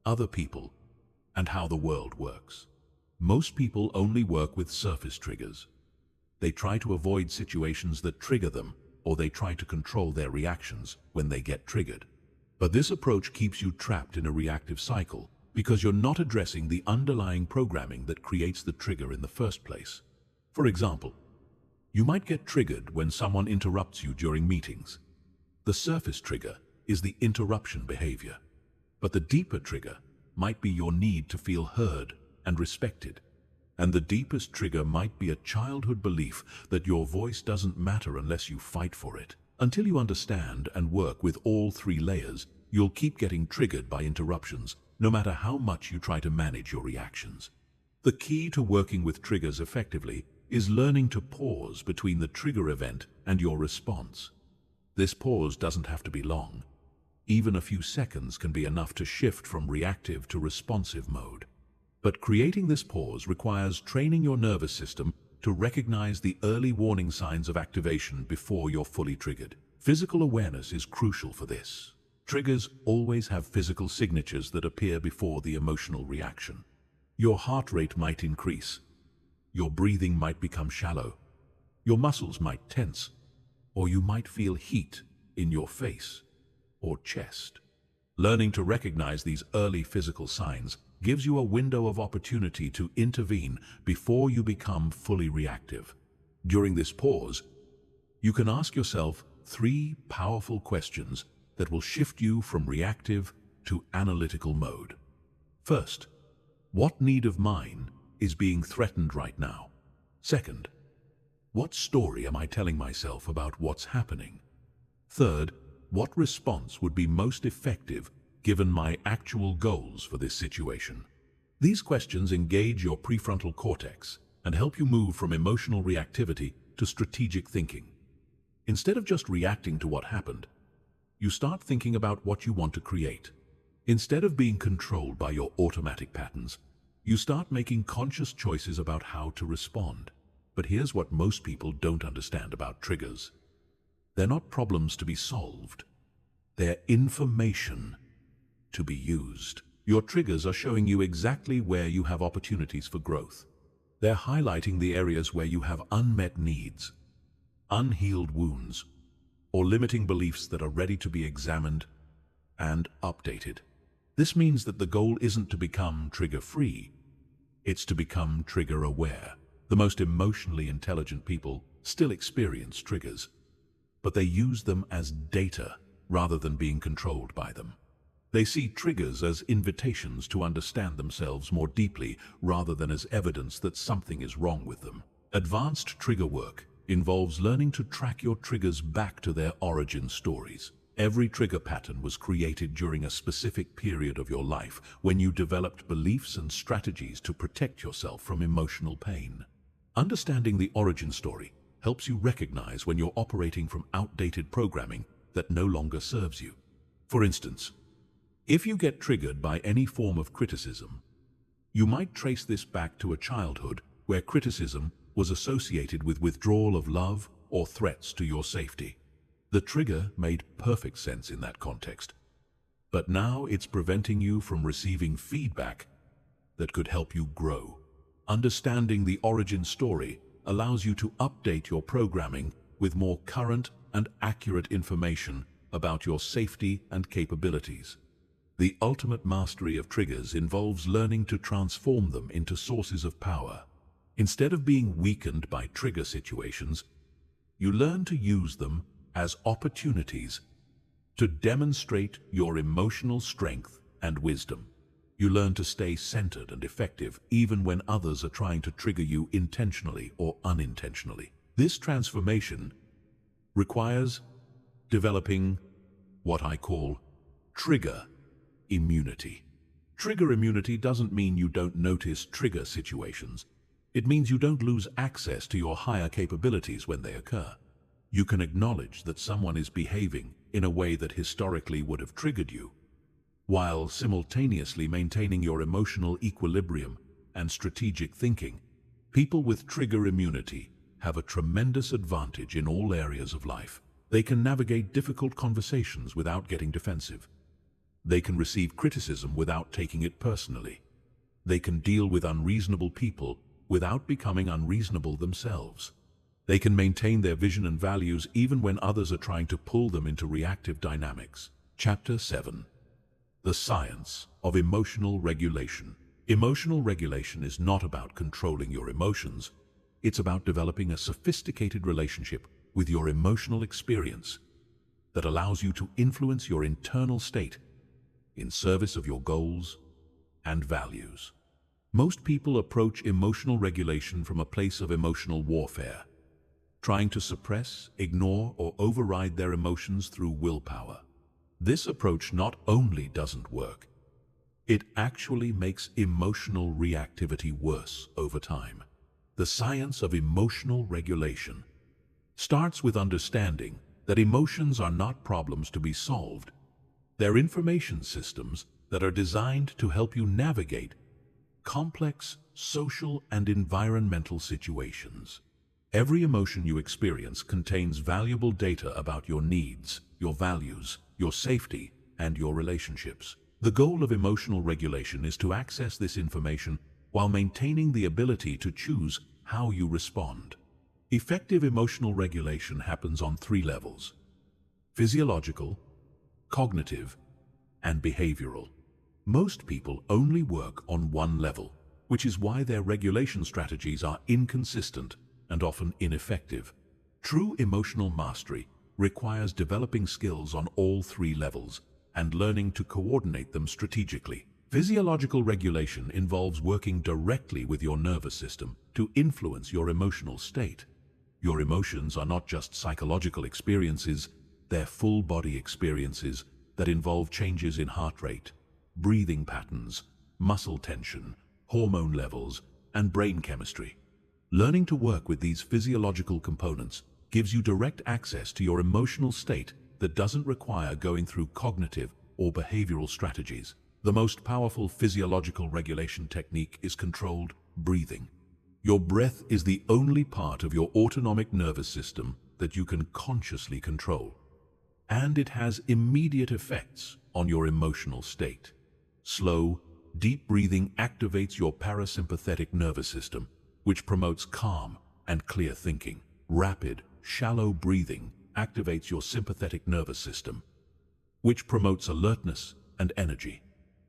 other people, and how the world works. Most people only work with surface triggers. They try to avoid situations that trigger them, or they try to control their reactions when they get triggered. But this approach keeps you trapped in a reactive cycle because you're not addressing the underlying programming that creates the trigger in the first place. For example, you might get triggered when someone interrupts you during meetings. The surface trigger is the interruption behavior, but the deeper trigger might be your need to feel heard and respected. And the deepest trigger might be a childhood belief that your voice doesn't matter unless you fight for it. Until you understand and work with all three layers, you'll keep getting triggered by interruptions, no matter how much you try to manage your reactions. The key to working with triggers effectively is learning to pause between the trigger event and your response. This pause doesn't have to be long. Even a few seconds can be enough to shift from reactive to responsive mode. But creating this pause requires training your nervous system to recognize the early warning signs of activation before you're fully triggered. Physical awareness is crucial for this. Triggers always have physical signatures that appear before the emotional reaction. Your heart rate might increase. Your breathing might become shallow. Your muscles might tense, or you might feel heat in your face or chest. Learning to recognize these early physical signs gives you a window of opportunity to intervene before you become fully reactive. During this pause, you can ask yourself 3 powerful questions that will shift you from reactive to analytical mode. First, what need of mine is being threatened right now? Second, what story am I telling myself about what's happening? Third, what response would be most effective given my actual goals for this situation? These questions engage your prefrontal cortex and help you move from emotional reactivity to strategic thinking. Instead of just reacting to what happened, you start thinking about what you want to create. Instead of being controlled by your automatic patterns, you start making conscious choices about how to respond. But here's what most people don't understand about triggers. They're not problems to be solved. They're information to be used. Your triggers are showing you exactly where you have opportunities for growth. They're highlighting the areas where you have unmet needs, unhealed wounds, or limiting beliefs that are ready to be examined and updated. This means that the goal isn't to become trigger-free, it's to become trigger-aware. The most emotionally intelligent people still experience triggers, but they use them as data rather than being controlled by them. They see triggers as invitations to understand themselves more deeply rather than as evidence that something is wrong with them. Advanced trigger work involves learning to track your triggers back to their origin stories. Every trigger pattern was created during a specific period of your life when you developed beliefs and strategies to protect yourself from emotional pain. Understanding the origin story helps you recognize when you're operating from outdated programming that no longer serves you. For instance, if you get triggered by any form of criticism, you might trace this back to a childhood where criticism was associated with withdrawal of love or threats to your safety. The trigger made perfect sense in that context, but now it's preventing you from receiving feedback that could help you grow. Understanding the origin story allows you to update your programming with more current and accurate information about your safety and capabilities. The ultimate mastery of triggers involves learning to transform them into sources of power. Instead of being weakened by trigger situations, you learn to use them as opportunities to demonstrate your emotional strength and wisdom. You learn to stay centered and effective even when others are trying to trigger you intentionally or unintentionally. This transformation requires developing what I call trigger immunity. Trigger immunity doesn't mean you don't notice trigger situations. It means you don't lose access to your higher capabilities when they occur. You can acknowledge that someone is behaving in a way that historically would have triggered you, while simultaneously maintaining your emotional equilibrium and strategic thinking. People with trigger immunity have a tremendous advantage in all areas of life. They can navigate difficult conversations without getting defensive. They can receive criticism without taking it personally. They can deal with unreasonable people without becoming unreasonable themselves. They can maintain their vision and values even when others are trying to pull them into reactive dynamics. Chapter 7. The Science of Emotional Regulation. Emotional regulation is not about controlling your emotions. It's about developing a sophisticated relationship with your emotional experience that allows you to influence your internal state in service of your goals and values. Most people approach emotional regulation from a place of emotional warfare, trying to suppress, ignore, or override their emotions through willpower. This approach not only doesn't work, it actually makes emotional reactivity worse over time. The science of emotional regulation starts with understanding that emotions are not problems to be solved. They're information systems that are designed to help you navigate complex social and environmental situations. Every emotion you experience contains valuable data about your needs, your values, your safety, and your relationships. The goal of emotional regulation is to access this information while maintaining the ability to choose how you respond. Effective emotional regulation happens on 3 levels: physiological, cognitive, and behavioral. Most people only work on one level, which is why their regulation strategies are inconsistent and often ineffective. True emotional mastery requires developing skills on all 3 levels and learning to coordinate them strategically. Physiological regulation involves working directly with your nervous system to influence your emotional state. Your emotions are not just psychological experiences, they're full-body experiences that involve changes in heart rate, breathing patterns, muscle tension, hormone levels, and brain chemistry. Learning to work with these physiological components gives you direct access to your emotional state that doesn't require going through cognitive or behavioral strategies. The most powerful physiological regulation technique is controlled breathing. Your breath is the only part of your autonomic nervous system that you can consciously control, and it has immediate effects on your emotional state. Slow, deep breathing activates your parasympathetic nervous system, which promotes calm and clear thinking. Rapid, shallow breathing activates your sympathetic nervous system, which promotes alertness and energy.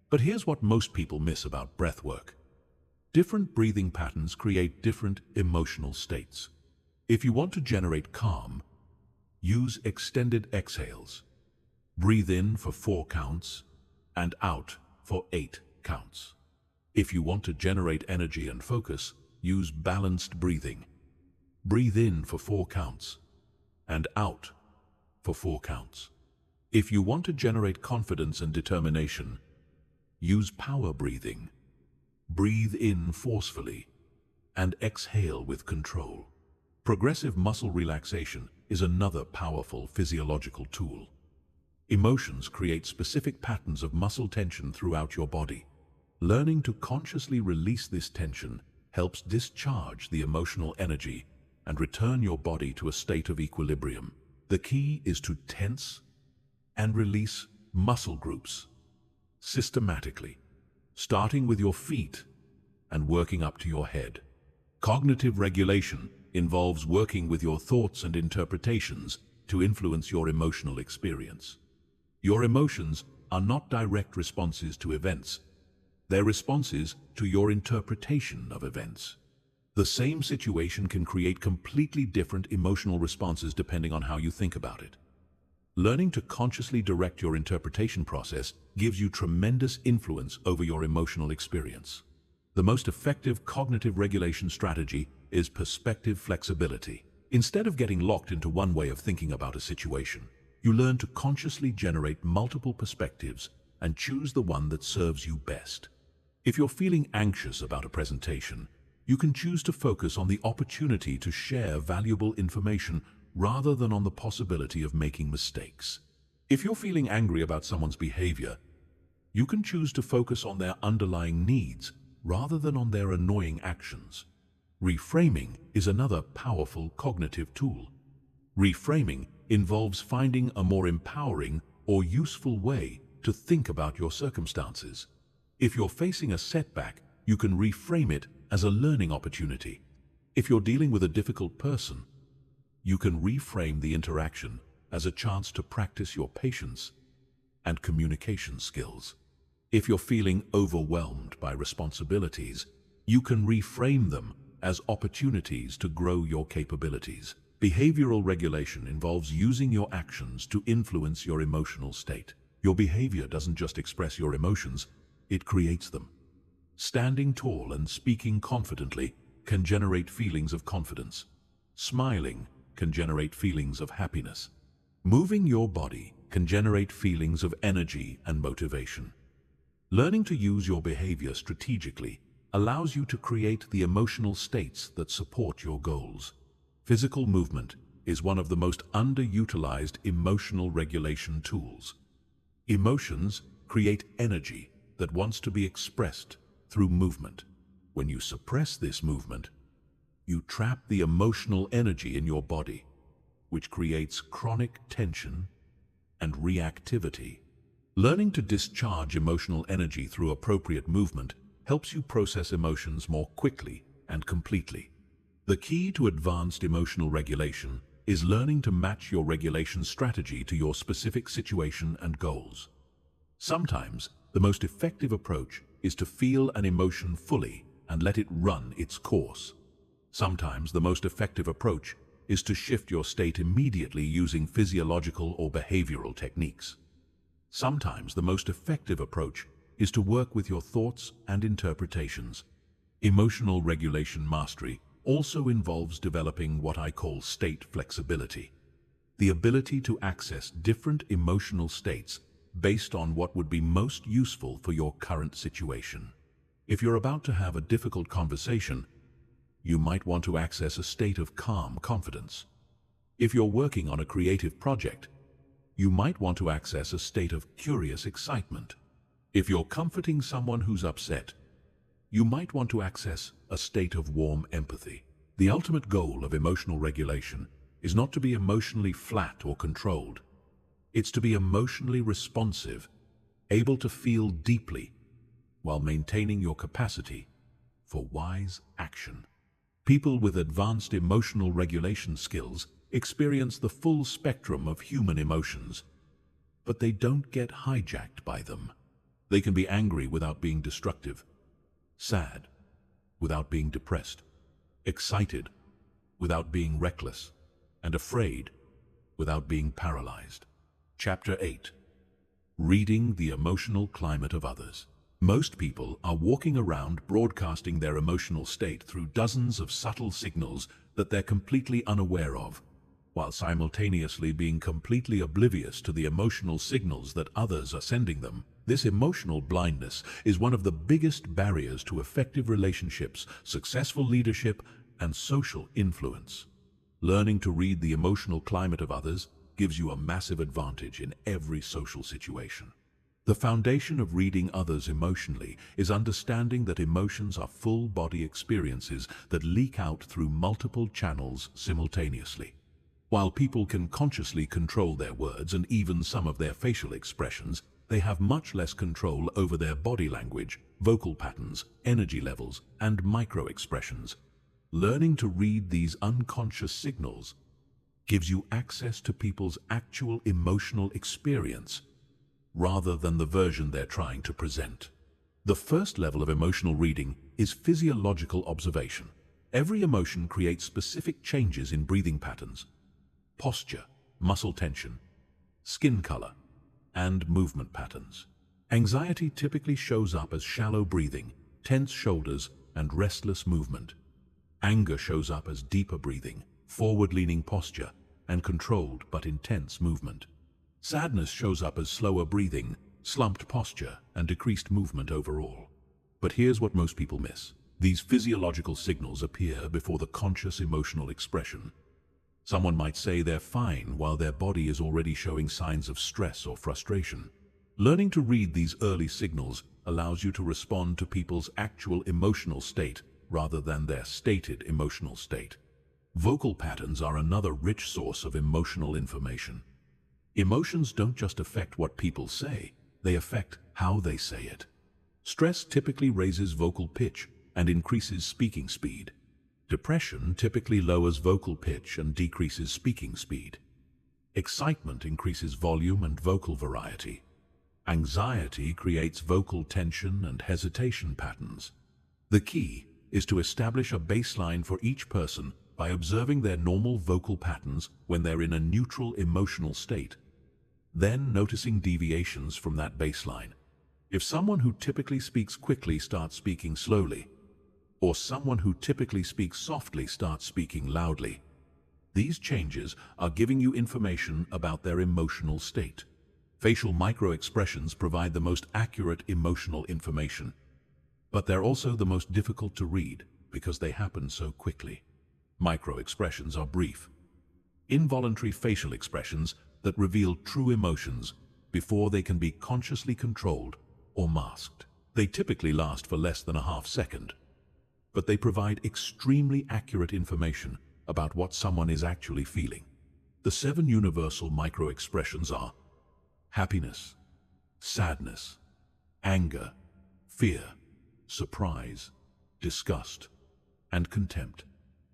But here's what most people miss about breath work. Different breathing patterns create different emotional states. If you want to generate calm, use extended exhales. Breathe in for 4 counts and out for 8 counts. If you want to generate energy and focus, use balanced breathing. Breathe in for 4 counts and out for 4 counts. If you want to generate confidence and determination, use power breathing. Breathe in forcefully and exhale with control. Progressive muscle relaxation is another powerful physiological tool. Emotions create specific patterns of muscle tension throughout your body. Learning to consciously release this tension helps discharge the emotional energy and return your body to a state of equilibrium. The key is to tense and release muscle groups systematically, starting with your feet and working up to your head. Cognitive regulation involves working with your thoughts and interpretations to influence your emotional experience. Your emotions are not direct responses to events. They're responses to your interpretation of events. The same situation can create completely different emotional responses depending on how you think about it. Learning to consciously direct your interpretation process gives you tremendous influence over your emotional experience. The most effective cognitive regulation strategy is perspective flexibility. Instead of getting locked into one way of thinking about a situation, you learn to consciously generate multiple perspectives and choose the one that serves you best. If you're feeling anxious about a presentation, you can choose to focus on the opportunity to share valuable information rather than on the possibility of making mistakes. If you're feeling angry about someone's behavior, you can choose to focus on their underlying needs rather than on their annoying actions. Reframing is another powerful cognitive tool. Reframing involves finding a more empowering or useful way to think about your circumstances. If you're facing a setback, you can reframe it as a learning opportunity. If you're dealing with a difficult person, you can reframe the interaction as a chance to practice your patience and communication skills. If you're feeling overwhelmed by responsibilities, you can reframe them as opportunities to grow your capabilities. Behavioral regulation involves using your actions to influence your emotional state. Your behavior doesn't just express your emotions, it creates them. Standing tall and speaking confidently can generate feelings of confidence. Smiling can generate feelings of happiness. Moving your body can generate feelings of energy and motivation. Learning to use your behavior strategically allows you to create the emotional states that support your goals. Physical movement is one of the most underutilized emotional regulation tools. Emotions create energy that wants to be expressed through movement. When you suppress this movement, you trap the emotional energy in your body, which creates chronic tension and reactivity. Learning to discharge emotional energy through appropriate movement helps you process emotions more quickly and completely. The key to advanced emotional regulation is learning to match your regulation strategy to your specific situation and goals. Sometimes, the most effective approach is to feel an emotion fully and let it run its course. Sometimes the most effective approach is to shift your state immediately using physiological or behavioral techniques. Sometimes the most effective approach is to work with your thoughts and interpretations. Emotional regulation mastery also involves developing what I call state flexibility. the ability to access different emotional states based on what would be most useful for your current situation. If you're about to have a difficult conversation, you might want to access a state of calm confidence. If you're working on a creative project, you might want to access a state of curious excitement. If you're comforting someone who's upset, you might want to access a state of warm empathy. The ultimate goal of emotional regulation is not to be emotionally flat or controlled. It's to be emotionally responsive, able to feel deeply, while maintaining your capacity for wise action. People with advanced emotional regulation skills experience the full spectrum of human emotions, but they don't get hijacked by them. They can be angry without being destructive, sad without being depressed, excited without being reckless, and afraid without being paralyzed. Chapter 8. Reading the emotional climate of others. Most people are walking around broadcasting their emotional state through dozens of subtle signals that they're completely unaware of, while simultaneously being completely oblivious to the emotional signals that others are sending them. This emotional blindness is one of the biggest barriers to effective relationships, successful leadership, and social influence. Learning to read the emotional climate of others gives you a massive advantage in every social situation. The foundation of reading others emotionally is understanding that emotions are full-body experiences that leak out through multiple channels simultaneously. While people can consciously control their words and even some of their facial expressions, they have much less control over their body language, vocal patterns, energy levels, and micro-expressions. Learning to read these unconscious signals gives you access to people's actual emotional experience, rather than the version they're trying to present. The first level of emotional reading is physiological observation. Every emotion creates specific changes in breathing patterns, posture, muscle tension, skin color, and movement patterns. Anxiety typically shows up as shallow breathing, tense shoulders, and restless movement. Anger shows up as deeper breathing, forward-leaning posture, and controlled but intense movement. Sadness shows up as slower breathing, slumped posture, and decreased movement overall. But here's what most people miss. These physiological signals appear before the conscious emotional expression. Someone might say they're fine while their body is already showing signs of stress or frustration. Learning to read these early signals allows you to respond to people's actual emotional state rather than their stated emotional state. Vocal patterns are another rich source of emotional information. Emotions don't just affect what people say, they affect how they say it. Stress typically raises vocal pitch and increases speaking speed. Depression typically lowers vocal pitch and decreases speaking speed. Excitement increases volume and vocal variety. Anxiety creates vocal tension and hesitation patterns. The key is to establish a baseline for each person by observing their normal vocal patterns when they're in a neutral emotional state. Then noticing deviations from that baseline. If someone who typically speaks quickly starts speaking slowly, or someone who typically speaks softly starts speaking loudly, these changes are giving you information about their emotional state. Facial micro-expressions provide the most accurate emotional information, but they're also the most difficult to read because they happen so quickly. Micro-expressions are brief, involuntary facial expressions that reveal true emotions before they can be consciously controlled or masked. They typically last for less than a half second, but they provide extremely accurate information about what someone is actually feeling. The 7 universal micro-expressions are happiness, sadness, anger, fear, surprise, disgust, and contempt.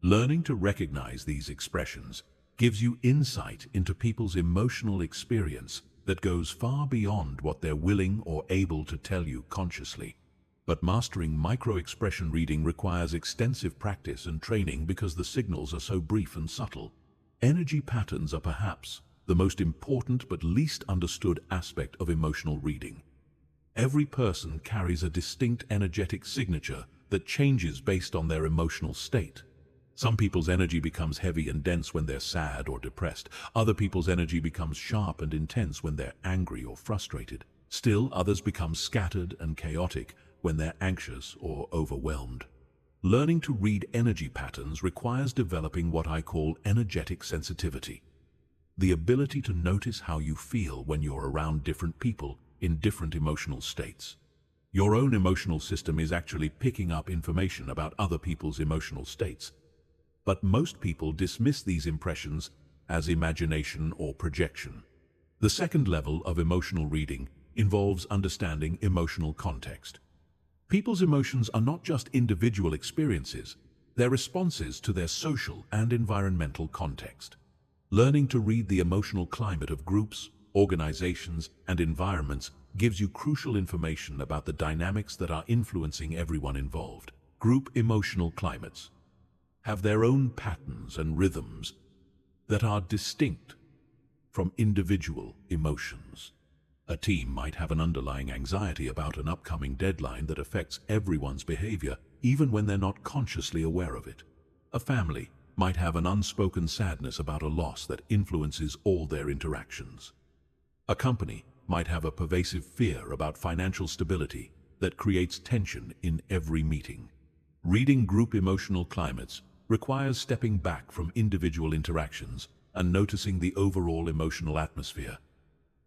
Learning to recognize these expressions gives you insight into people's emotional experience that goes far beyond what they're willing or able to tell you consciously. But mastering micro-expression reading requires extensive practice and training because the signals are so brief and subtle. Energy patterns are perhaps the most important but least understood aspect of emotional reading. Every person carries a distinct energetic signature that changes based on their emotional state. Some people's energy becomes heavy and dense when they're sad or depressed. Other people's energy becomes sharp and intense when they're angry or frustrated. Still, others become scattered and chaotic when they're anxious or overwhelmed. Learning to read energy patterns requires developing what I call energetic sensitivity. The ability to notice how you feel when you're around different people in different emotional states. Your own emotional system is actually picking up information about other people's emotional states. But most people dismiss these impressions as imagination or projection. The second level of emotional reading involves understanding emotional context. People's emotions are not just individual experiences, they're responses to their social and environmental context. Learning to read the emotional climate of groups, organizations, and environments gives you crucial information about the dynamics that are influencing everyone involved. Group emotional climates have their own patterns and rhythms that are distinct from individual emotions. A team might have an underlying anxiety about an upcoming deadline that affects everyone's behavior, even when they're not consciously aware of it. A family might have an unspoken sadness about a loss that influences all their interactions. A company might have a pervasive fear about financial stability that creates tension in every meeting. Reading group emotional climates requires stepping back from individual interactions and noticing the overall emotional atmosphere.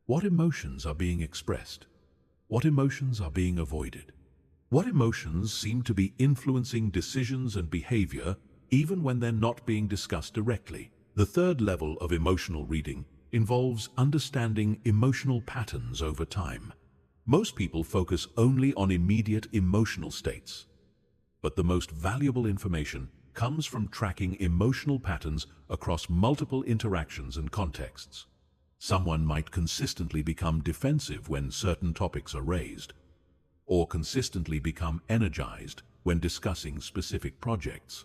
What emotions are being expressed? What emotions are being avoided? What emotions seem to be influencing decisions and behavior even when they're not being discussed directly? The third level of emotional reading involves understanding emotional patterns over time. Most people focus only on immediate emotional states, but the most valuable information comes from tracking emotional patterns across multiple interactions and contexts. Someone might consistently become defensive when certain topics are raised, or consistently become energized when discussing specific projects,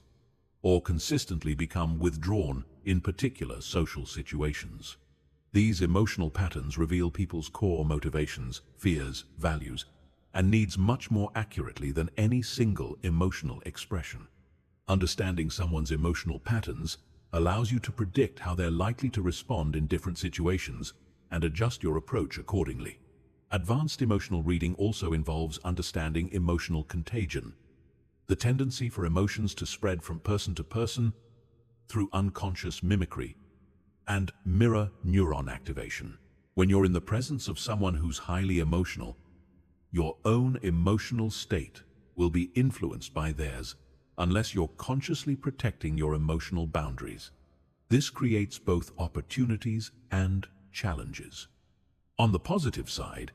or consistently become withdrawn in particular social situations. These emotional patterns reveal people's core motivations, fears, values, and needs much more accurately than any single emotional expression. Understanding someone's emotional patterns allows you to predict how they're likely to respond in different situations and adjust your approach accordingly. Advanced emotional reading also involves understanding emotional contagion, the tendency for emotions to spread from person to person through unconscious mimicry and mirror neuron activation. When you're in the presence of someone who's highly emotional, your own emotional state will be influenced by theirs unless you're consciously protecting your emotional boundaries. This creates both opportunities and challenges. On the positive side,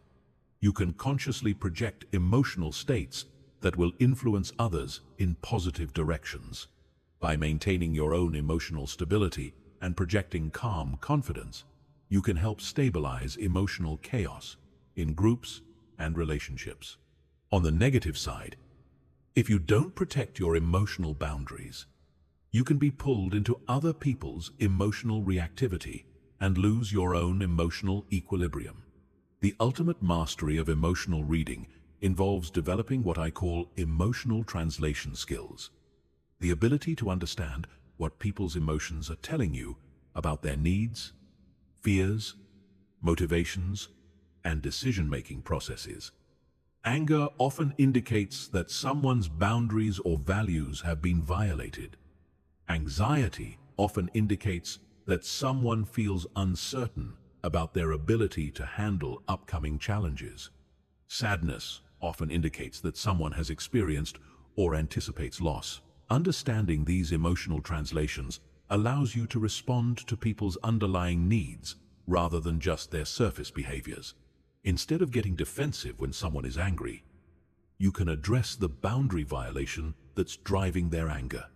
you can consciously project emotional states that will influence others in positive directions. By maintaining your own emotional stability and projecting calm confidence, you can help stabilize emotional chaos in groups and relationships. On the negative side, if you don't protect your emotional boundaries, you can be pulled into other people's emotional reactivity and lose your own emotional equilibrium. The ultimate mastery of emotional reading involves developing what I call emotional translation skills, the ability to understand what people's emotions are telling you about their needs, fears, motivations, and decision-making processes. Anger often indicates that someone's boundaries or values have been violated. Anxiety often indicates that someone feels uncertain about their ability to handle upcoming challenges. Sadness often indicates that someone has experienced or anticipates loss. Understanding these emotional translations allows you to respond to people's underlying needs rather than just their surface behaviors. Instead of getting defensive when someone is angry, you can address the boundary violation that's driving their anger.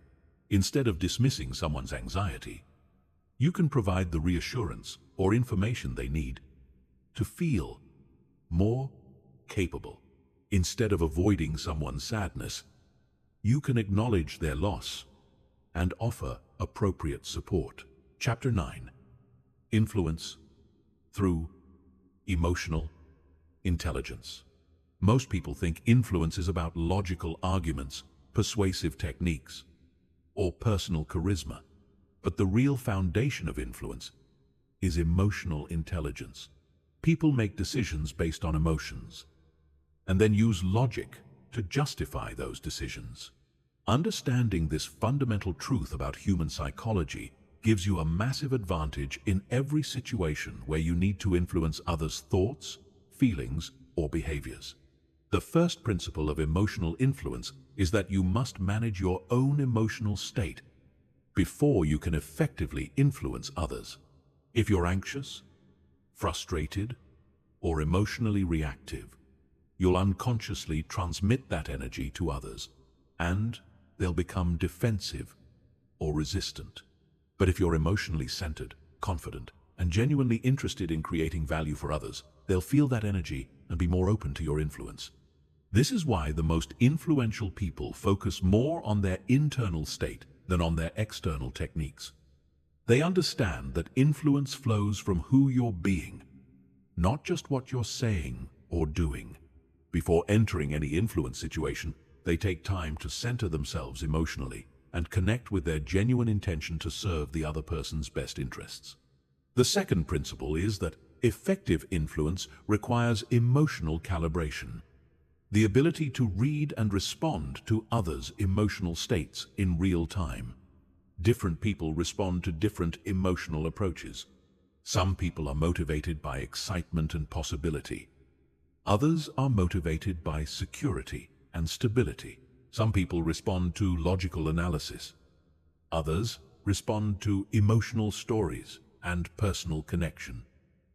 Instead of dismissing someone's anxiety, you can provide the reassurance or information they need to feel more capable. Instead of avoiding someone's sadness, you can acknowledge their loss and offer appropriate support. Chapter 9. Influence through emotional intelligence. Most people think influence is about logical arguments, persuasive techniques, or personal charisma. But the real foundation of influence is emotional intelligence. People make decisions based on emotions, and then use logic to justify those decisions. Understanding this fundamental truth about human psychology gives you a massive advantage in every situation where you need to influence others' thoughts, feelings, or behaviors. The first principle of emotional influence is that you must manage your own emotional state before you can effectively influence others. If you're anxious, frustrated, or emotionally reactive, you'll unconsciously transmit that energy to others, and they'll become defensive or resistant. But if you're emotionally centered, confident, and genuinely interested in creating value for others, they'll feel that energy and be more open to your influence. This is why the most influential people focus more on their internal state than on their external techniques. They understand that influence flows from who you're being, not just what you're saying or doing. Before entering any influence situation, they take time to center themselves emotionally and connect with their genuine intention to serve the other person's best interests. The second principle is that effective influence requires emotional calibration. The ability to read and respond to others' emotional states in real time. Different people respond to different emotional approaches. Some people are motivated by excitement and possibility. Others are motivated by security and stability. Some people respond to logical analysis. Others respond to emotional stories and personal connection.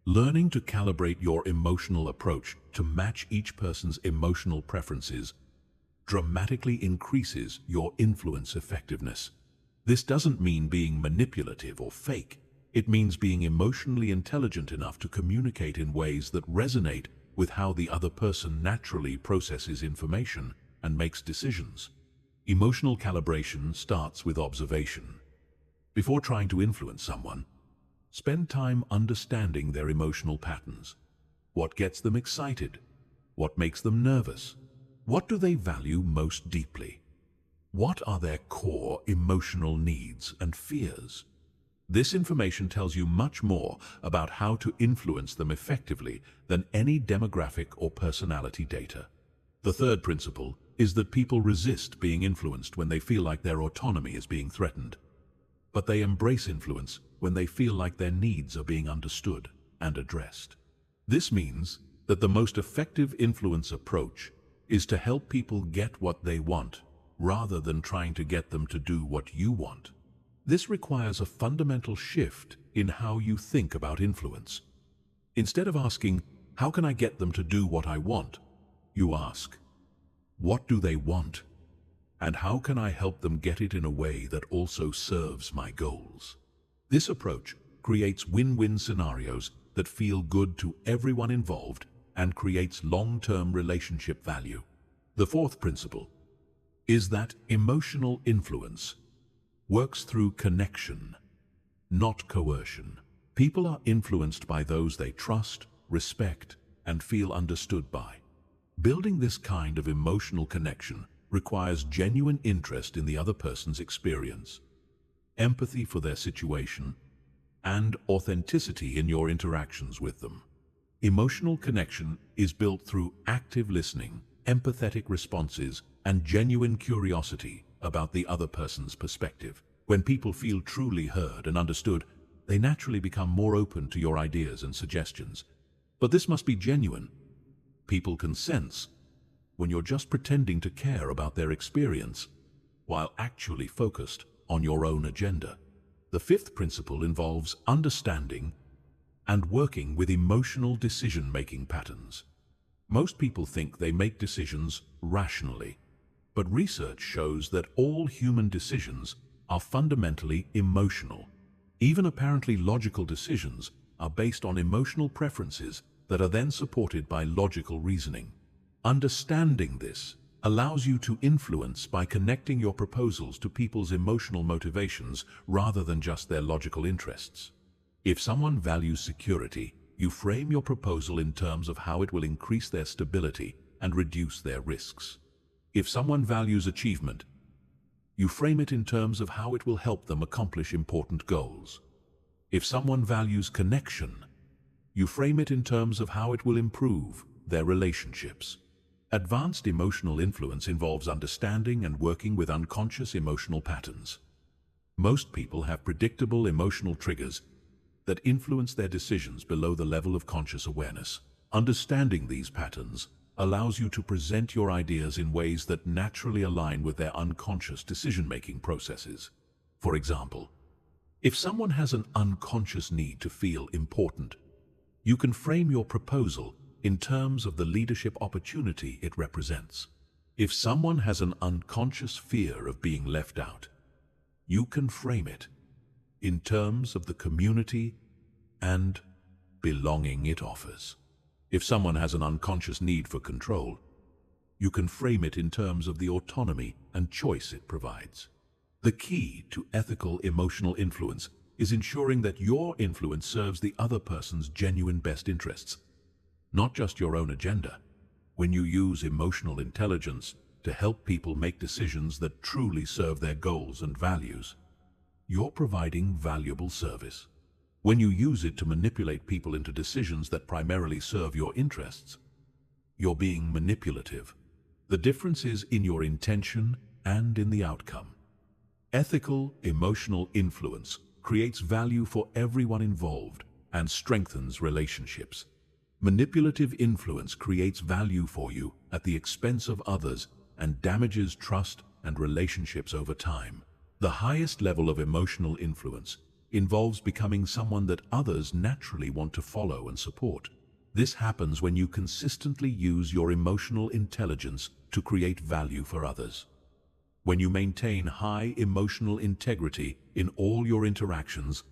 Learning to calibrate your emotional approach to match each person's emotional preferences dramatically increases your influence effectiveness. This doesn't mean being manipulative or fake. It means being emotionally intelligent enough to communicate in ways that resonate with how the other person naturally processes information and makes decisions. Emotional calibration starts with observation. Before trying to influence someone, spend time understanding their emotional patterns. What gets them excited? What makes them nervous? What do they value most deeply? What are their core emotional needs and fears? This information tells you much more about how to influence them effectively than any demographic or personality data. The third principle is that people resist being influenced when they feel like their autonomy is being threatened. But they embrace influence when they feel like their needs are being understood and addressed. This means that the most effective influence approach is to help people get what they want, rather than trying to get them to do what you want. This requires a fundamental shift in how you think about influence. Instead of asking, "How can I get them to do what I want?" you ask, "What do they want? And how can I help them get it in a way that also serves my goals?" This approach creates win-win scenarios that feel good to everyone involved and creates long-term relationship value. The fourth principle is that emotional influence works through connection, not coercion. People are influenced by those they trust, respect, and feel understood by. Building this kind of emotional connection requires genuine interest in the other person's experience, empathy for their situation, and authenticity in your interactions with them. Emotional connection is built through active listening, empathetic responses, and genuine curiosity about the other person's perspective. When people feel truly heard and understood, they naturally become more open to your ideas and suggestions. But this must be genuine. People can sense when you're just pretending to care about their experience while actually focused on your own agenda. The fifth principle involves understanding and working with emotional decision-making patterns. Most people think they make decisions rationally, but research shows that all human decisions are fundamentally emotional. Even apparently logical decisions are based on emotional preferences that are then supported by logical reasoning. Understanding this allows you to influence by connecting your proposals to people's emotional motivations rather than just their logical interests. If someone values security, you frame your proposal in terms of how it will increase their stability and reduce their risks. If someone values achievement, You frame it in terms of how it will help them accomplish important goals. If someone values connection, you frame it in terms of how it will improve their relationships. Advanced emotional influence involves understanding and working with unconscious emotional patterns. Most people have predictable emotional triggers that influence their decisions below the level of conscious awareness. Understanding these patterns allows you to present your ideas in ways that naturally align with their unconscious decision-making processes. For example, if someone has an unconscious need to feel important, you can frame your proposal in terms of the leadership opportunity it represents. If someone has an unconscious fear of being left out, you can frame it in terms of the community and belonging it offers. If someone has an unconscious need for control, you can frame it in terms of the autonomy and choice it provides. The key to ethical emotional influence is ensuring that your influence serves the other person's genuine best interests, not just your own agenda. When you use emotional intelligence to help people make decisions that truly serve their goals and values, you're providing valuable service. When you use it to manipulate people into decisions that primarily serve your interests, you're being manipulative. The difference is in your intention and in the outcome. Ethical emotional influence creates value for everyone involved and strengthens relationships. Manipulative influence creates value for you at the expense of others and damages trust and relationships over time. The highest level of emotional influence involves becoming someone that others naturally want to follow and support. This happens when you consistently use your emotional intelligence to create value for others. When you maintain high emotional integrity in all your interactions,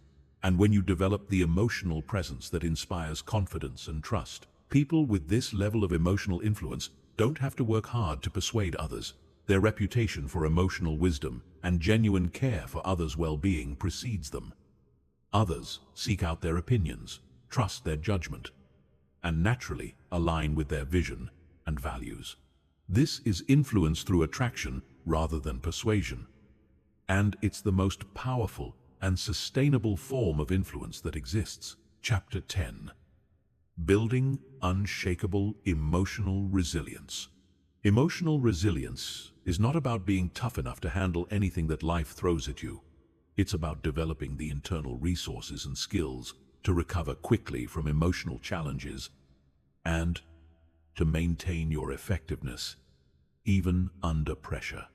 and when you develop the emotional presence that inspires confidence and trust. People with this level of emotional influence don't have to work hard to persuade others. Their reputation for emotional wisdom and genuine care for others' well-being precedes them. Others seek out their opinions, trust their judgment, and naturally align with their vision and values. This is influence through attraction rather than persuasion, and it's the most powerful and sustainable form of influence that exists. Chapter 10. Building unshakable emotional resilience. Emotional resilience is not about being tough enough to handle anything that life throws at you. It's about developing the internal resources and skills to recover quickly from emotional challenges and to maintain your effectiveness, even under pressure.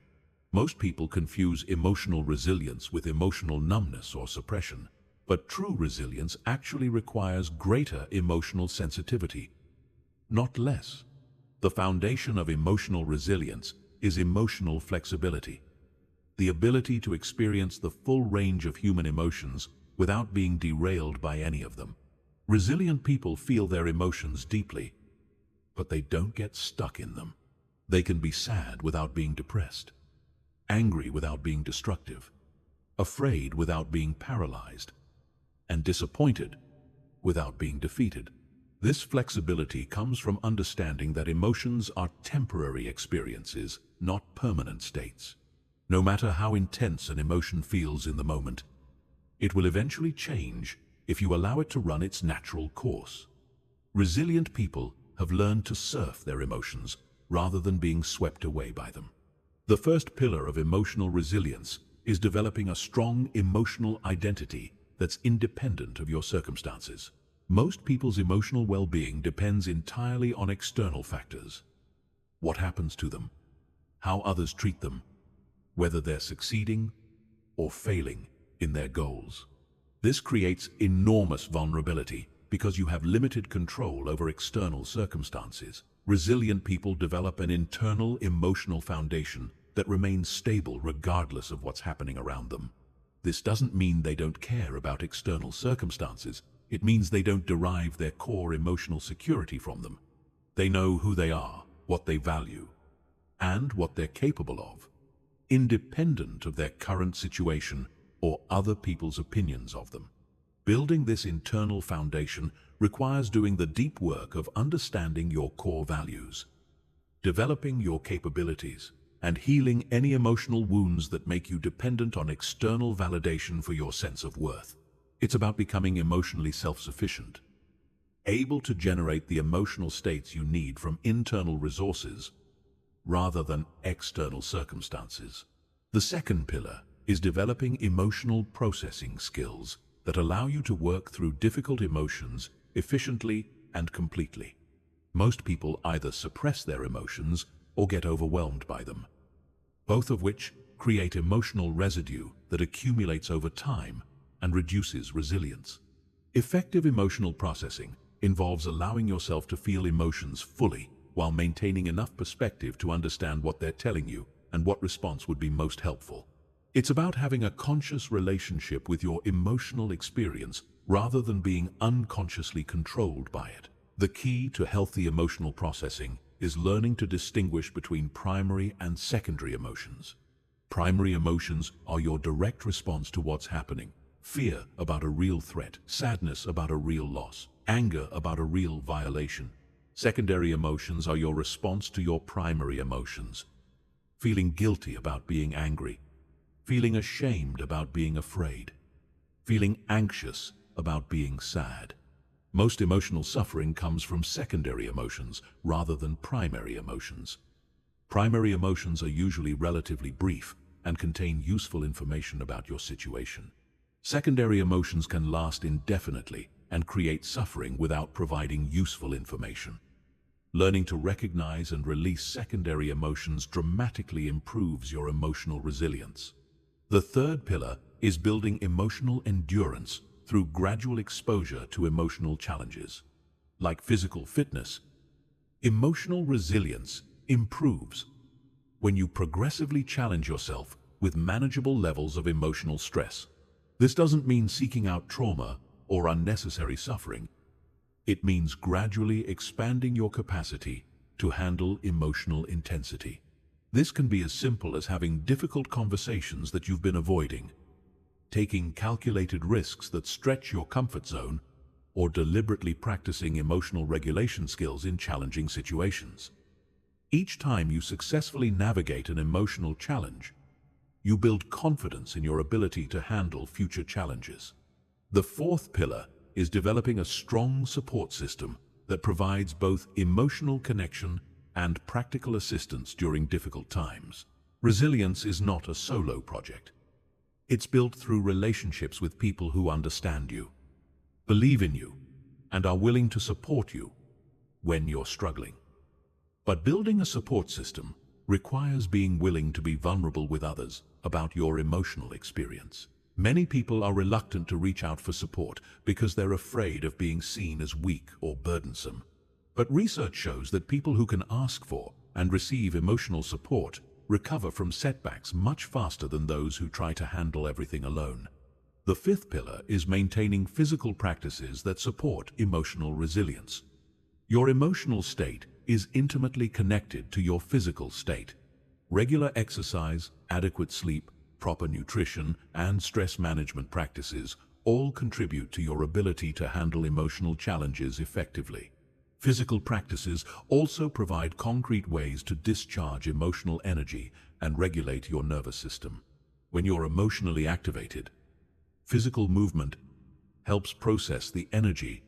Most people confuse emotional resilience with emotional numbness or suppression, but true resilience actually requires greater emotional sensitivity, not less. The foundation of emotional resilience is emotional flexibility, the ability to experience the full range of human emotions without being derailed by any of them. Resilient people feel their emotions deeply, but they don't get stuck in them. They can be sad without being depressed, angry without being destructive, afraid without being paralyzed, and disappointed without being defeated. This flexibility comes from understanding that emotions are temporary experiences, not permanent states. No matter how intense an emotion feels in the moment, it will eventually change if you allow it to run its natural course. Resilient people have learned to surf their emotions rather than being swept away by them. The first pillar of emotional resilience is developing a strong emotional identity that's independent of your circumstances. Most people's emotional well-being depends entirely on external factors. What happens to them, how others treat them, whether they're succeeding or failing in their goals. This creates enormous vulnerability because you have limited control over external circumstances. Resilient people develop an internal emotional foundation that remains stable regardless of what's happening around them. This doesn't mean they don't care about external circumstances. It means they don't derive their core emotional security from them. They know who they are, what they value, and what they're capable of, independent of their current situation or other people's opinions of them. Building this internal foundation requires doing the deep work of understanding your core values, developing your capabilities, and healing any emotional wounds that make you dependent on external validation for your sense of worth. It's about becoming emotionally self-sufficient, able to generate the emotional states you need from internal resources rather than external circumstances. The second pillar is developing emotional processing skills that allow you to work through difficult emotions efficiently and completely. Most people either suppress their emotions or get overwhelmed by them, both of which create emotional residue that accumulates over time and reduces resilience. Effective emotional processing involves allowing yourself to feel emotions fully while maintaining enough perspective to understand what they're telling you and what response would be most helpful. It's about having a conscious relationship with your emotional experience rather than being unconsciously controlled by it. The key to healthy emotional processing is learning to distinguish between primary and secondary emotions. Primary emotions are your direct response to what's happening. Fear about a real threat, sadness about a real loss, anger about a real violation. Secondary emotions are your response to your primary emotions. Feeling guilty about being angry, feeling ashamed about being afraid, feeling anxious about being sad. Most emotional suffering comes from secondary emotions rather than primary emotions. Primary emotions are usually relatively brief and contain useful information about your situation. Secondary emotions can last indefinitely and create suffering without providing useful information. Learning to recognize and release secondary emotions dramatically improves your emotional resilience. The third pillar is building emotional endurance through gradual exposure to emotional challenges. Like physical fitness, emotional resilience improves when you progressively challenge yourself with manageable levels of emotional stress. This doesn't mean seeking out trauma or unnecessary suffering. It means gradually expanding your capacity to handle emotional intensity. This can be as simple as having difficult conversations that you've been avoiding, taking calculated risks that stretch your comfort zone, or deliberately practicing emotional regulation skills in challenging situations. Each time you successfully navigate an emotional challenge, you build confidence in your ability to handle future challenges. The fourth pillar is developing a strong support system that provides both emotional connection and practical assistance during difficult times. Resilience is not a solo project. It's built through relationships with people who understand you, believe in you, and are willing to support you when you're struggling. But building a support system requires being willing to be vulnerable with others about your emotional experience. Many people are reluctant to reach out for support because they're afraid of being seen as weak or burdensome. But research shows that people who can ask for and receive emotional support recover from setbacks much faster than those who try to handle everything alone. The fifth pillar is maintaining physical practices that support emotional resilience. Your emotional state is intimately connected to your physical state. Regular exercise, adequate sleep, proper nutrition, and stress management practices all contribute to your ability to handle emotional challenges effectively. Physical practices also provide concrete ways to discharge emotional energy and regulate your nervous system. When you're emotionally activated, physical movement helps process the energy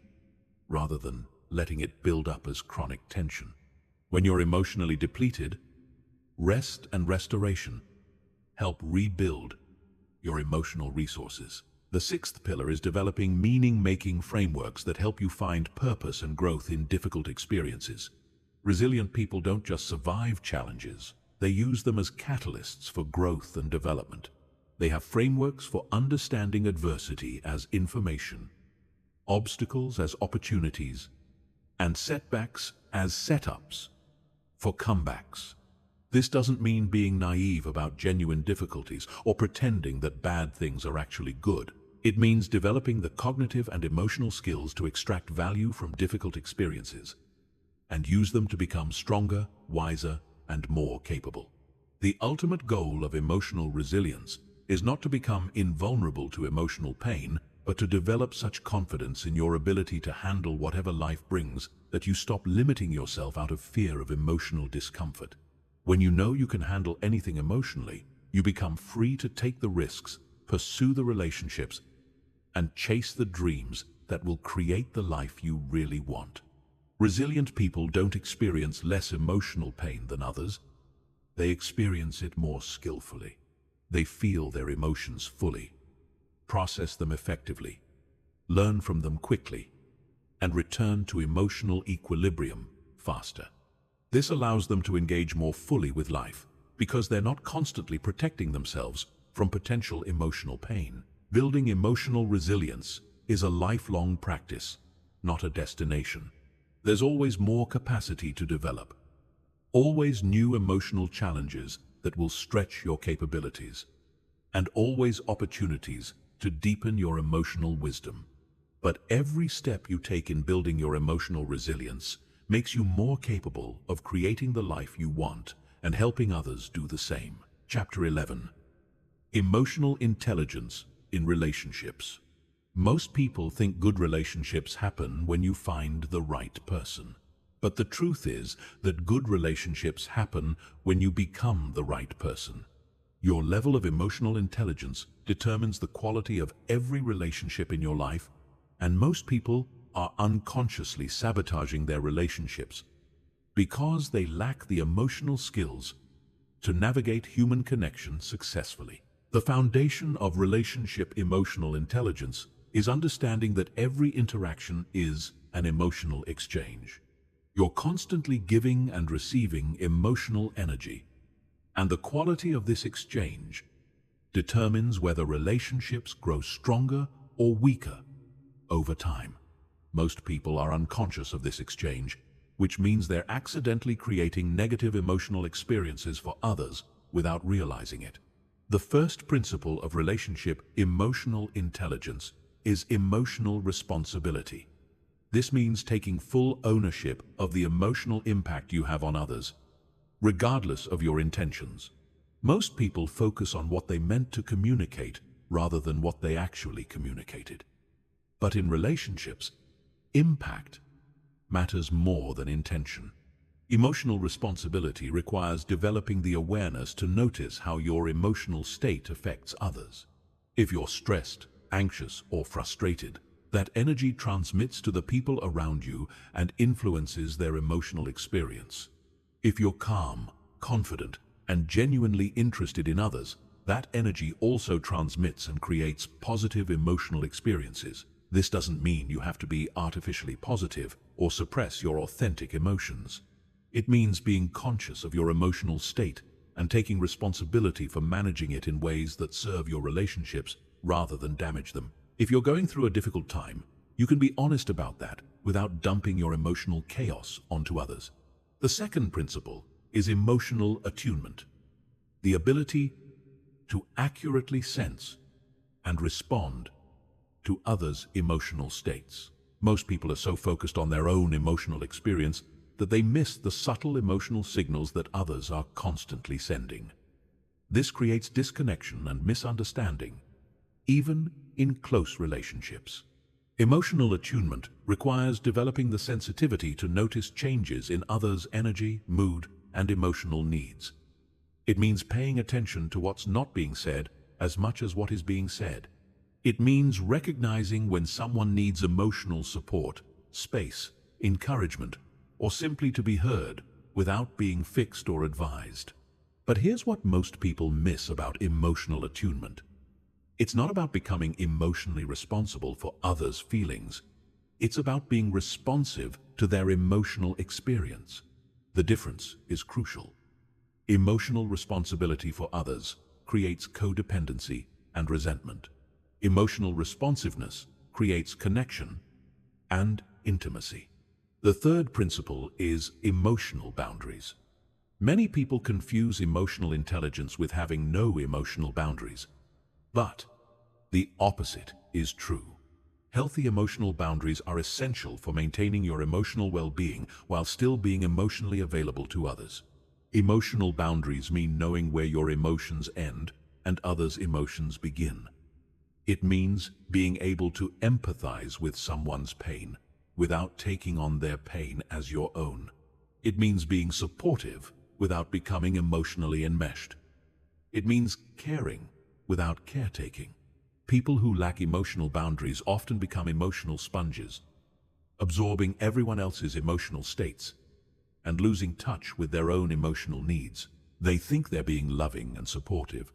rather than letting it build up as chronic tension. When you're emotionally depleted, rest and restoration help rebuild your emotional resources. The sixth pillar is developing meaning-making frameworks that help you find purpose and growth in difficult experiences. Resilient people don't just survive challenges, they use them as catalysts for growth and development. They have frameworks for understanding adversity as information, obstacles as opportunities, and setbacks as setups for comebacks. This doesn't mean being naive about genuine difficulties or pretending that bad things are actually good. It means developing the cognitive and emotional skills to extract value from difficult experiences and use them to become stronger, wiser, and more capable. The ultimate goal of emotional resilience is not to become invulnerable to emotional pain, but to develop such confidence in your ability to handle whatever life brings that you stop limiting yourself out of fear of emotional discomfort. When you know you can handle anything emotionally, you become free to take the risks, pursue the relationships, and chase the dreams that will create the life you really want. Resilient people don't experience less emotional pain than others. They experience it more skillfully. They feel their emotions fully, process them effectively, learn from them quickly, and return to emotional equilibrium faster. This allows them to engage more fully with life because they're not constantly protecting themselves from potential emotional pain. Building emotional resilience is a lifelong practice, not a destination. There's always more capacity to develop, always new emotional challenges that will stretch your capabilities, and always opportunities to deepen your emotional wisdom. But every step you take in building your emotional resilience makes you more capable of creating the life you want and helping others do the same. Chapter 11. Emotional intelligence in relationships. Most people think good relationships happen when you find the right person. But the truth is that good relationships happen when you become the right person. Your level of emotional intelligence determines the quality of every relationship in your life, and most people are unconsciously sabotaging their relationships because they lack the emotional skills to navigate human connection successfully. The foundation of relationship emotional intelligence is understanding that every interaction is an emotional exchange. You're constantly giving and receiving emotional energy, and the quality of this exchange determines whether relationships grow stronger or weaker over time. Most people are unconscious of this exchange, which means they're accidentally creating negative emotional experiences for others without realizing it. The first principle of relationship emotional intelligence is emotional responsibility. This means taking full ownership of the emotional impact you have on others, regardless of your intentions. Most people focus on what they meant to communicate rather than what they actually communicated. But in relationships, impact matters more than intention. Emotional responsibility requires developing the awareness to notice how your emotional state affects others. If you're stressed, anxious, or frustrated, that energy transmits to the people around you and influences their emotional experience. If you're calm, confident, and genuinely interested in others, that energy also transmits and creates positive emotional experiences. This doesn't mean you have to be artificially positive or suppress your authentic emotions. It means being conscious of your emotional state and taking responsibility for managing it in ways that serve your relationships rather than damage them. If you're going through a difficult time, you can be honest about that without dumping your emotional chaos onto others. The second principle is emotional attunement, the ability to accurately sense and respond to others' emotional states. Most people are so focused on their own emotional experience that they miss the subtle emotional signals that others are constantly sending. This creates disconnection and misunderstanding, even in close relationships. Emotional attunement requires developing the sensitivity to notice changes in others' energy, mood, and emotional needs. It means paying attention to what's not being said as much as what is being said. It means recognizing when someone needs emotional support, space, encouragement, or simply to be heard without being fixed or advised. But here's what most people miss about emotional attunement. It's not about becoming emotionally responsible for others' feelings. It's about being responsive to their emotional experience. The difference is crucial. Emotional responsibility for others creates codependency and resentment. Emotional responsiveness creates connection and intimacy. The third principle is emotional boundaries. Many people confuse emotional intelligence with having no emotional boundaries. But the opposite is true. Healthy emotional boundaries are essential for maintaining your emotional well-being while still being emotionally available to others. Emotional boundaries mean knowing where your emotions end and others' emotions begin. It means being able to empathize with someone's pain without taking on their pain as your own. It means being supportive without becoming emotionally enmeshed. It means caring without caretaking. People who lack emotional boundaries often become emotional sponges, absorbing everyone else's emotional states and losing touch with their own emotional needs. They think they're being loving and supportive,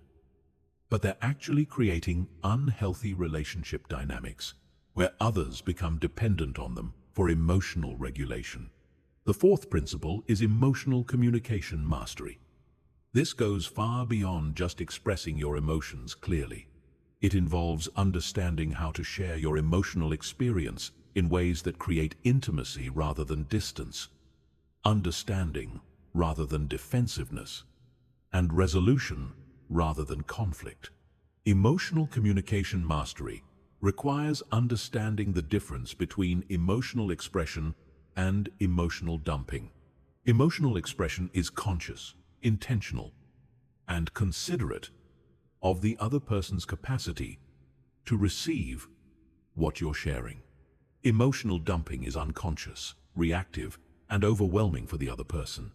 but they're actually creating unhealthy relationship dynamics where others become dependent on them for emotional regulation. The fourth principle is emotional communication mastery. This goes far beyond just expressing your emotions clearly. It involves understanding how to share your emotional experience in ways that create intimacy rather than distance, understanding rather than defensiveness, and resolution rather than conflict. Emotional communication mastery requires understanding the difference between emotional expression and emotional dumping. Emotional expression is conscious, intentional, and considerate of the other person's capacity to receive what you're sharing. Emotional dumping is unconscious, reactive, and overwhelming for the other person.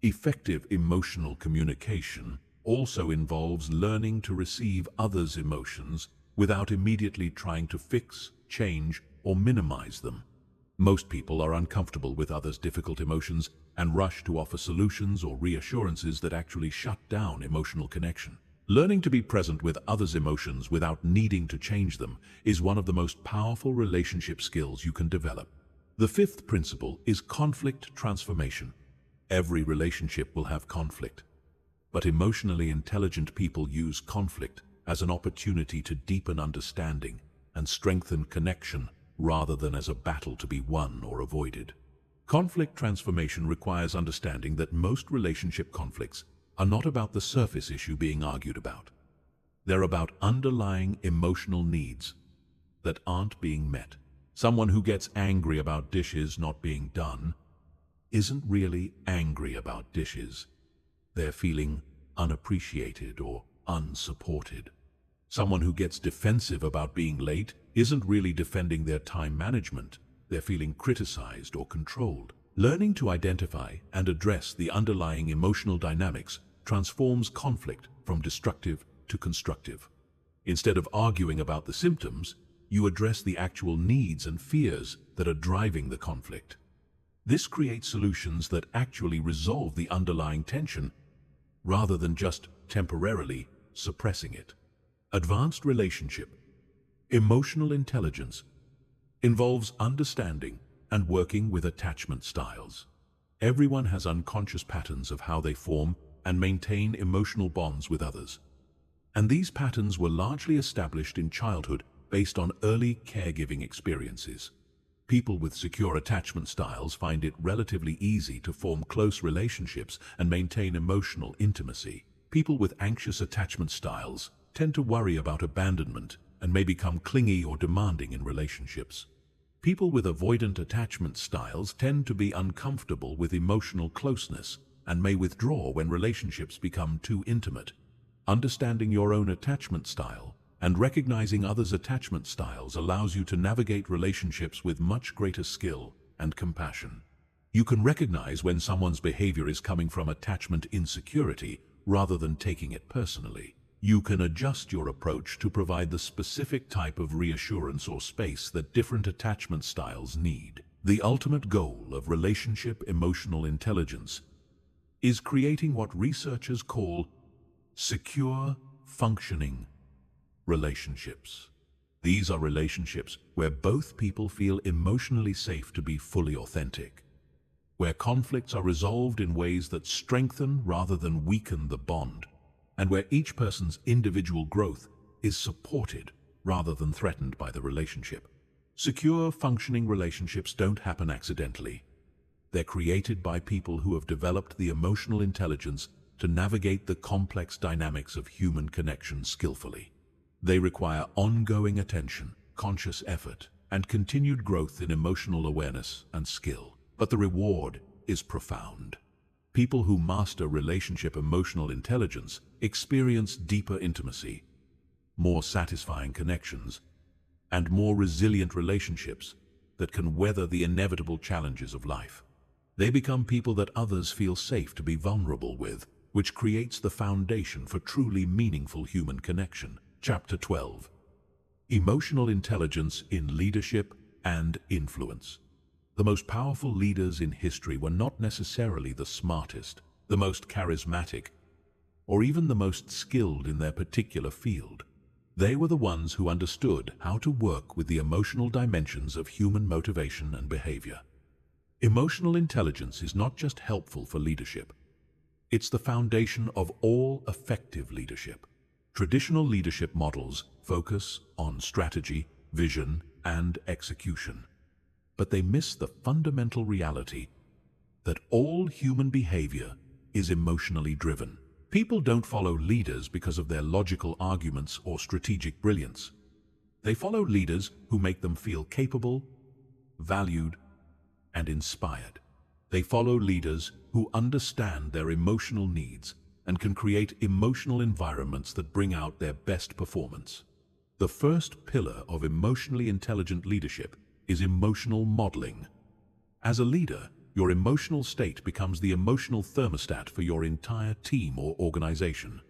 Effective emotional communication also involves learning to receive others' emotions without immediately trying to fix, change, or minimize them. Most people are uncomfortable with others' difficult emotions and rush to offer solutions or reassurances that actually shut down emotional connection. Learning to be present with others' emotions without needing to change them is one of the most powerful relationship skills you can develop. The fifth principle is conflict transformation. Every relationship will have conflict, but emotionally intelligent people use conflict as an opportunity to deepen understanding and strengthen connection rather than as a battle to be won or avoided. Conflict transformation requires understanding that most relationship conflicts are not about the surface issue being argued about. They're about underlying emotional needs that aren't being met. Someone who gets angry about dishes not being done isn't really angry about dishes. They're feeling unappreciated or unsupported. Someone who gets defensive about being late isn't really defending their time management. They're feeling criticized or controlled. Learning to identify and address the underlying emotional dynamics transforms conflict from destructive to constructive. Instead of arguing about the symptoms, you address the actual needs and fears that are driving the conflict. This creates solutions that actually resolve the underlying tension rather than just temporarily suppressing it. Advanced relationship emotional intelligence involves understanding and working with attachment styles. Everyone has unconscious patterns of how they form and maintain emotional bonds with others. And these patterns were largely established in childhood based on early caregiving experiences. People with secure attachment styles find it relatively easy to form close relationships and maintain emotional intimacy. People with anxious attachment styles tend to worry about abandonment and may become clingy or demanding in relationships. People with avoidant attachment styles tend to be uncomfortable with emotional closeness and may withdraw when relationships become too intimate. Understanding your own attachment style and recognizing others' attachment styles allows you to navigate relationships with much greater skill and compassion. You can recognize when someone's behavior is coming from attachment insecurity rather than taking it personally. You can adjust your approach to provide the specific type of reassurance or space that different attachment styles need. The ultimate goal of relationship emotional intelligence is creating what researchers call secure, functioning relationships. These are relationships where both people feel emotionally safe to be fully authentic, where conflicts are resolved in ways that strengthen rather than weaken the bond, and where each person's individual growth is supported rather than threatened by the relationship. Secure, functioning relationships don't happen accidentally. They're created by people who have developed the emotional intelligence to navigate the complex dynamics of human connection skillfully. They require ongoing attention, conscious effort, and continued growth in emotional awareness and skill. But the reward is profound. People who master relationship emotional intelligence experience deeper intimacy, more satisfying connections, and more resilient relationships that can weather the inevitable challenges of life. They become people that others feel safe to be vulnerable with, which creates the foundation for truly meaningful human connection. Chapter 12. Emotional intelligence in leadership and influence. The most powerful leaders in history were not necessarily the smartest, the most charismatic, or even the most skilled in their particular field. They were the ones who understood how to work with the emotional dimensions of human motivation and behavior. Emotional intelligence is not just helpful for leadership. It's the foundation of all effective leadership. Traditional leadership models focus on strategy, vision, and execution. But they miss the fundamental reality that all human behavior is emotionally driven. People don't follow leaders because of their logical arguments or strategic brilliance. They follow leaders who make them feel capable, valued, and inspired. They follow leaders who understand their emotional needs and can create emotional environments that bring out their best performance. The first pillar of emotionally intelligent leadership is emotional modeling. As a leader, your emotional state becomes the emotional thermostat for your entire team or organization.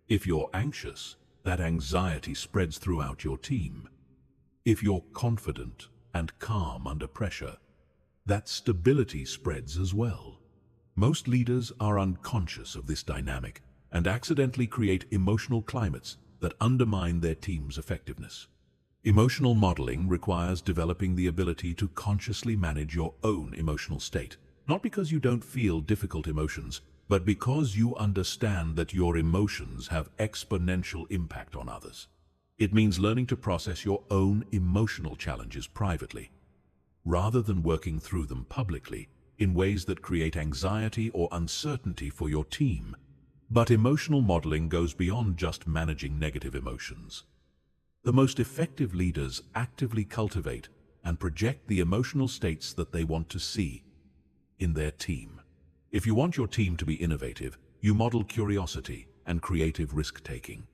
If you're anxious, that anxiety spreads throughout your team. If you're confident and calm under pressure, that stability spreads as well. Most leaders are unconscious of this dynamic and accidentally create emotional climates that undermine their team's effectiveness. Emotional modeling requires developing the ability to consciously manage your own emotional state, not because you don't feel difficult emotions, but because you understand that your emotions have exponential impact on others. It means learning to process your own emotional challenges privately, rather than working through them publicly in ways that create anxiety or uncertainty for your team. But emotional modeling goes beyond just managing negative emotions. The most effective leaders actively cultivate and project the emotional states that they want to see in their team. If you want your team to be innovative, you model curiosity and creative risk-taking.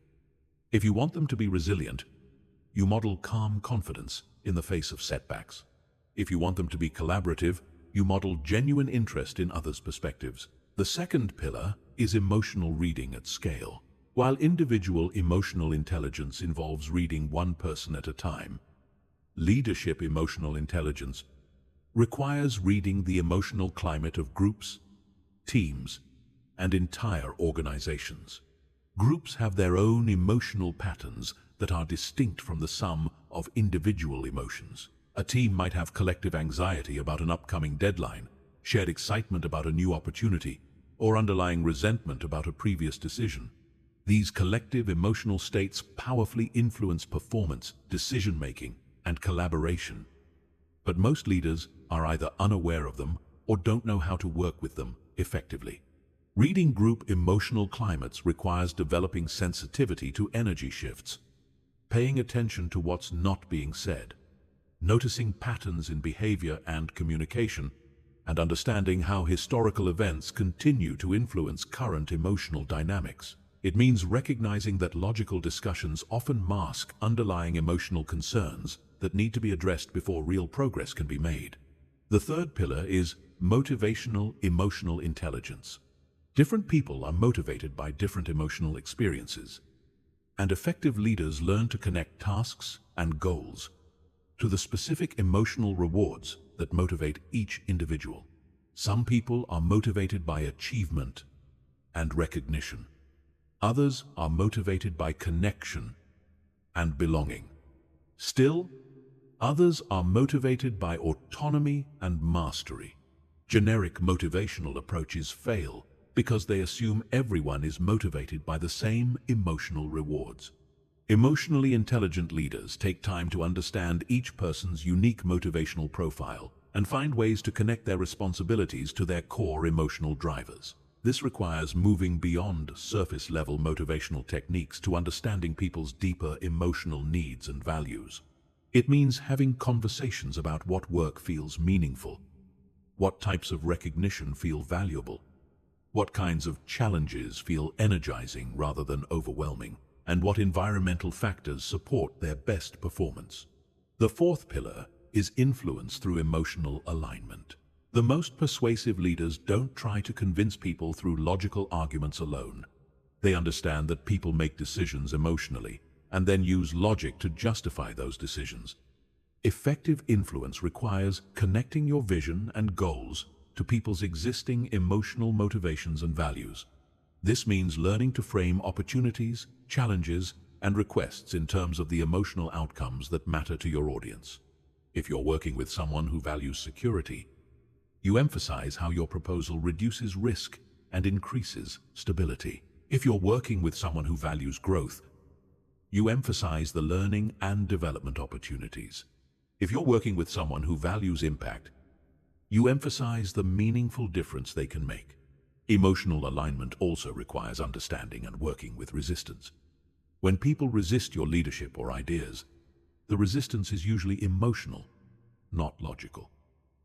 If you want them to be resilient, you model calm confidence in the face of setbacks. If you want them to be collaborative, you model genuine interest in others' perspectives. The second pillar is emotional reading at scale. While individual emotional intelligence involves reading one person at a time, leadership emotional intelligence requires reading the emotional climate of groups, teams, and entire organizations. Groups have their own emotional patterns that are distinct from the sum of individual emotions. A team might have collective anxiety about an upcoming deadline, shared excitement about a new opportunity, or underlying resentment about a previous decision. These collective emotional states powerfully influence performance, decision-making, and collaboration. But most leaders are either unaware of them or don't know how to work with them effectively. Reading group emotional climates requires developing sensitivity to energy shifts, paying attention to what's not being said, noticing patterns in behavior and communication, and understanding how historical events continue to influence current emotional dynamics. It means recognizing that logical discussions often mask underlying emotional concerns that need to be addressed before real progress can be made. The third pillar is motivational emotional intelligence. Different people are motivated by different emotional experiences, and effective leaders learn to connect tasks and goals to the specific emotional rewards that motivate each individual. Some people are motivated by achievement and recognition. Others are motivated by connection and belonging. Still, others are motivated by autonomy and mastery. Generic motivational approaches fail because they assume everyone is motivated by the same emotional rewards. Emotionally intelligent leaders take time to understand each person's unique motivational profile and find ways to connect their responsibilities to their core emotional drivers. This requires moving beyond surface-level motivational techniques to understanding people's deeper emotional needs and values. It means having conversations about what work feels meaningful, what types of recognition feel valuable, what kinds of challenges feel energizing rather than overwhelming, and what environmental factors support their best performance. The fourth pillar is influence through emotional alignment. The most persuasive leaders don't try to convince people through logical arguments alone. They understand that people make decisions emotionally and then use logic to justify those decisions. Effective influence requires connecting your vision and goals to people's existing emotional motivations and values. This means learning to frame opportunities, challenges, and requests in terms of the emotional outcomes that matter to your audience. If you're working with someone who values security, you emphasize how your proposal reduces risk and increases stability. If you're working with someone who values growth, you emphasize the learning and development opportunities. If you're working with someone who values impact, you emphasize the meaningful difference they can make. Emotional alignment also requires understanding and working with resistance. When people resist your leadership or ideas, the resistance is usually emotional, not logical.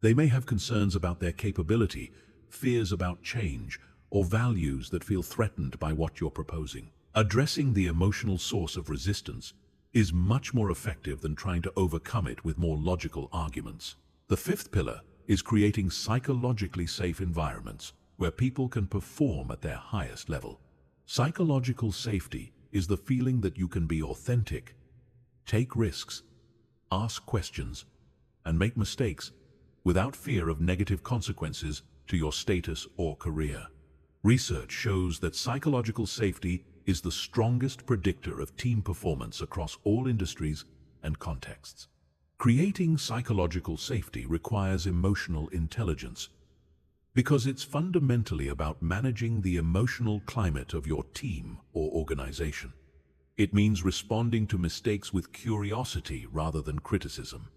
They may have concerns about their capability, fears about change, or values that feel threatened by what you're proposing. Addressing the emotional source of resistance is much more effective than trying to overcome it with more logical arguments. The fifth pillar is creating psychologically safe environments where people can perform at their highest level. Psychological safety is the feeling that you can be authentic, take risks, ask questions, and make mistakes without fear of negative consequences to your status or career. Research shows that psychological safety is the strongest predictor of team performance across all industries and contexts. Creating psychological safety requires emotional intelligence because it's fundamentally about managing the emotional climate of your team or organization. It means responding to mistakes with curiosity rather than criticism.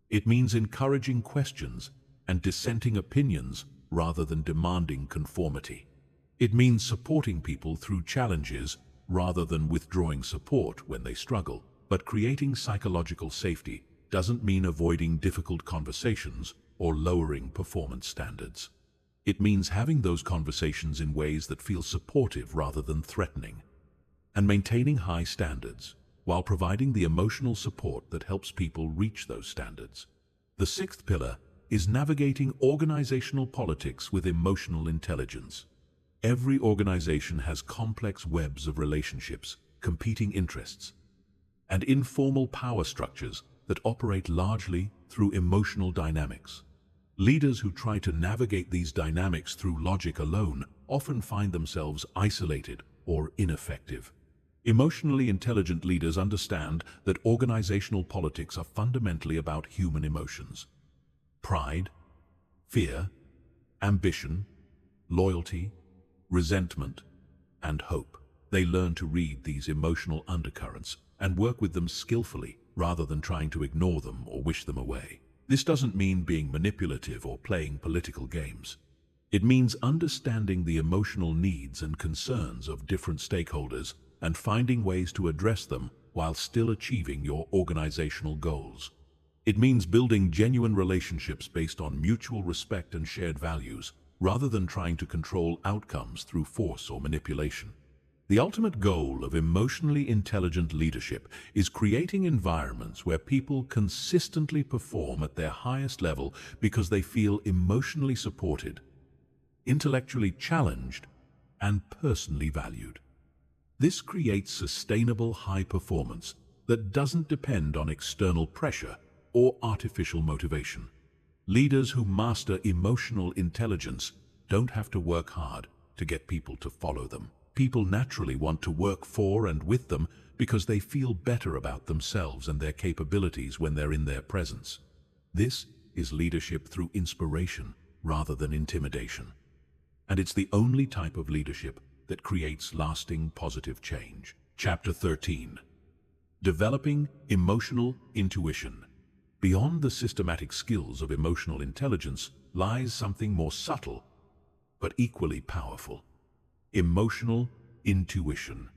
It means encouraging questions and dissenting opinions rather than demanding conformity. It means supporting people through challenges rather than withdrawing support when they struggle. But creating psychological safety doesn't mean avoiding difficult conversations or lowering performance standards. It means having those conversations in ways that feel supportive rather than threatening, and maintaining high standards while providing the emotional support that helps people reach those standards. The sixth pillar is navigating organizational politics with emotional intelligence. Every organization has complex webs of relationships, competing interests, and informal power structures that operate largely through emotional dynamics. Leaders who try to navigate these dynamics through logic alone often find themselves isolated or ineffective. Emotionally intelligent leaders understand that organizational politics are fundamentally about human emotions. Pride, fear, ambition, loyalty, resentment, and hope. They learn to read these emotional undercurrents and work with them skillfully rather than trying to ignore them or wish them away. This doesn't mean being manipulative or playing political games. It means understanding the emotional needs and concerns of different stakeholders and finding ways to address them while still achieving your organizational goals. It means building genuine relationships based on mutual respect and shared values, rather than trying to control outcomes through force or manipulation. The ultimate goal of emotionally intelligent leadership is creating environments where people consistently perform at their highest level because they feel emotionally supported, intellectually challenged, and personally valued. This creates sustainable high performance that doesn't depend on external pressure or artificial motivation. Leaders who master emotional intelligence don't have to work hard to get people to follow them. People naturally want to work for and with them because they feel better about themselves and their capabilities when they're in their presence. This is leadership through inspiration rather than intimidation. And it's the only type of leadership that creates lasting positive change. Chapter 13. Developing emotional intuition. Beyond the systematic skills of emotional intelligence lies something more subtle, but equally powerful. Emotional intuition.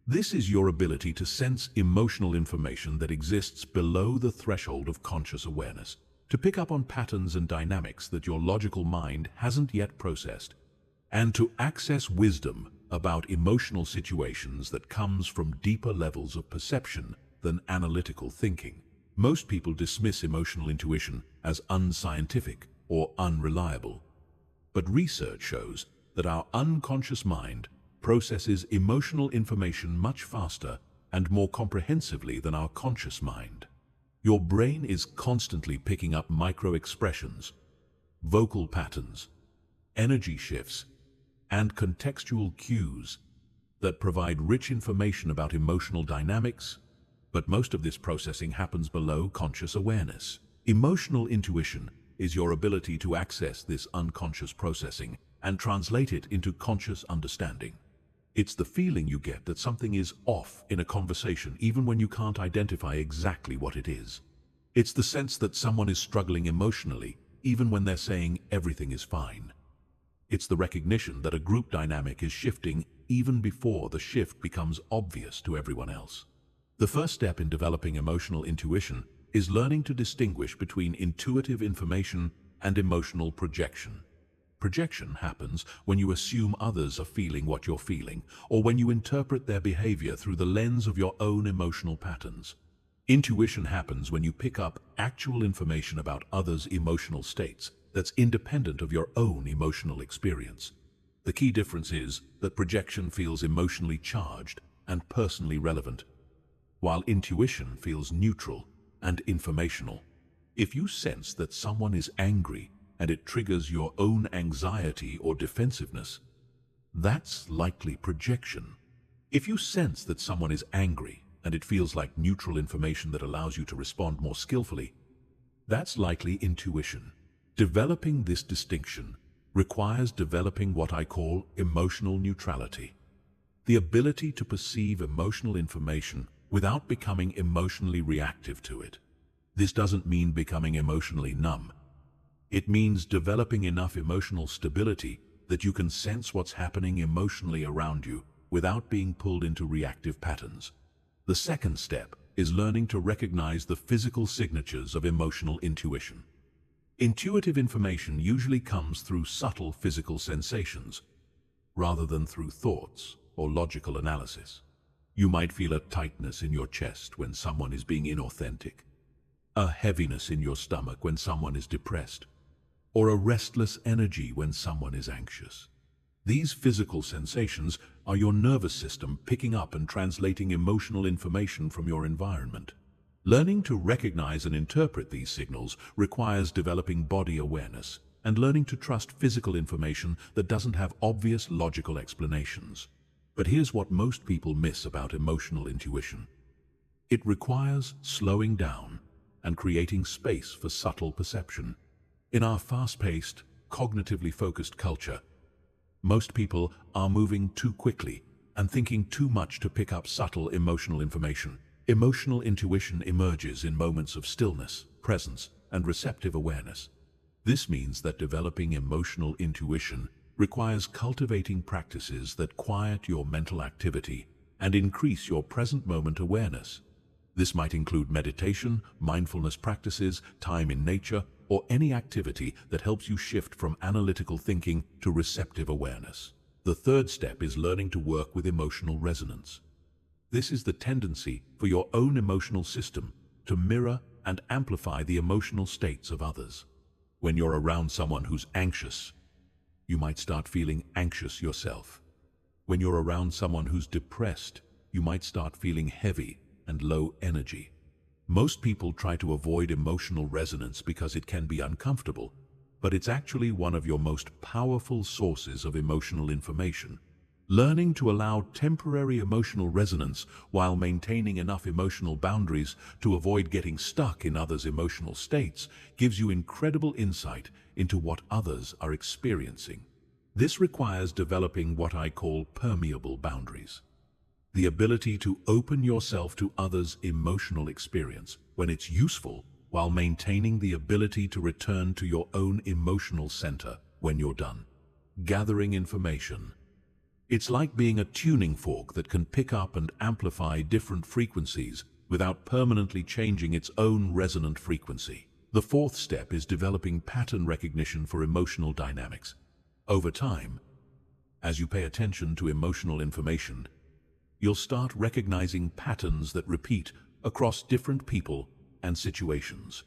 This is your ability to sense emotional information that exists below the threshold of conscious awareness, to pick up on patterns and dynamics that your logical mind hasn't yet processed, and to access wisdom about emotional situations that comes from deeper levels of perception than analytical thinking. Most people dismiss emotional intuition as unscientific or unreliable. But research shows that our unconscious mind processes emotional information much faster and more comprehensively than our conscious mind. Your brain is constantly picking up micro-expressions, vocal patterns, energy shifts, and contextual cues that provide rich information about emotional dynamics, but most of this processing happens below conscious awareness. Emotional intuition is your ability to access this unconscious processing and translate it into conscious understanding. It's the feeling you get that something is off in a conversation even when you can't identify exactly what it is. It's the sense that someone is struggling emotionally even when they're saying everything is fine. It's the recognition that a group dynamic is shifting even before the shift becomes obvious to everyone else. The first step in developing emotional intuition is learning to distinguish between intuitive information and emotional projection. Projection happens when you assume others are feeling what you're feeling, or when you interpret their behavior through the lens of your own emotional patterns. Intuition happens when you pick up actual information about others' emotional states that's independent of your own emotional experience. The key difference is that projection feels emotionally charged and personally relevant, while intuition feels neutral and informational. If you sense that someone is angry and it triggers your own anxiety or defensiveness, that's likely projection. If you sense that someone is angry and it feels like neutral information that allows you to respond more skillfully, that's likely intuition. Developing this distinction requires developing what I call emotional neutrality, the ability to perceive emotional information without becoming emotionally reactive to it. This doesn't mean becoming emotionally numb. It means developing enough emotional stability that you can sense what's happening emotionally around you without being pulled into reactive patterns. The second step is learning to recognize the physical signatures of emotional intuition. Intuitive information usually comes through subtle physical sensations, rather than through thoughts or logical analysis. You might feel a tightness in your chest when someone is being inauthentic, a heaviness in your stomach when someone is depressed, or a restless energy when someone is anxious. These physical sensations are your nervous system picking up and translating emotional information from your environment. Learning to recognize and interpret these signals requires developing body awareness and learning to trust physical information that doesn't have obvious logical explanations. But here's what most people miss about emotional intuition. It requires slowing down and creating space for subtle perception. In our fast-paced, cognitively focused culture, most people are moving too quickly and thinking too much to pick up subtle emotional information. Emotional intuition emerges in moments of stillness, presence, and receptive awareness. This means that developing emotional intuition requires cultivating practices that quiet your mental activity and increase your present moment awareness. This might include meditation, mindfulness practices, time in nature, or any activity that helps you shift from analytical thinking to receptive awareness. The third step is learning to work with emotional resonance. This is the tendency for your own emotional system to mirror and amplify the emotional states of others. When you're around someone who's anxious, you might start feeling anxious yourself. When you're around someone who's depressed, you might start feeling heavy and low energy. Most people try to avoid emotional resonance because it can be uncomfortable, but it's actually one of your most powerful sources of emotional information. Learning to allow temporary emotional resonance while maintaining enough emotional boundaries to avoid getting stuck in others' emotional states gives you incredible insight into what others are experiencing. This requires developing what I call permeable boundaries. The ability to open yourself to others' emotional experience when it's useful, while maintaining the ability to return to your own emotional center when you're done. Gathering information. It's like being a tuning fork that can pick up and amplify different frequencies without permanently changing its own resonant frequency. The fourth step is developing pattern recognition for emotional dynamics. Over time, as you pay attention to emotional information, you'll start recognizing patterns that repeat across different people and situations.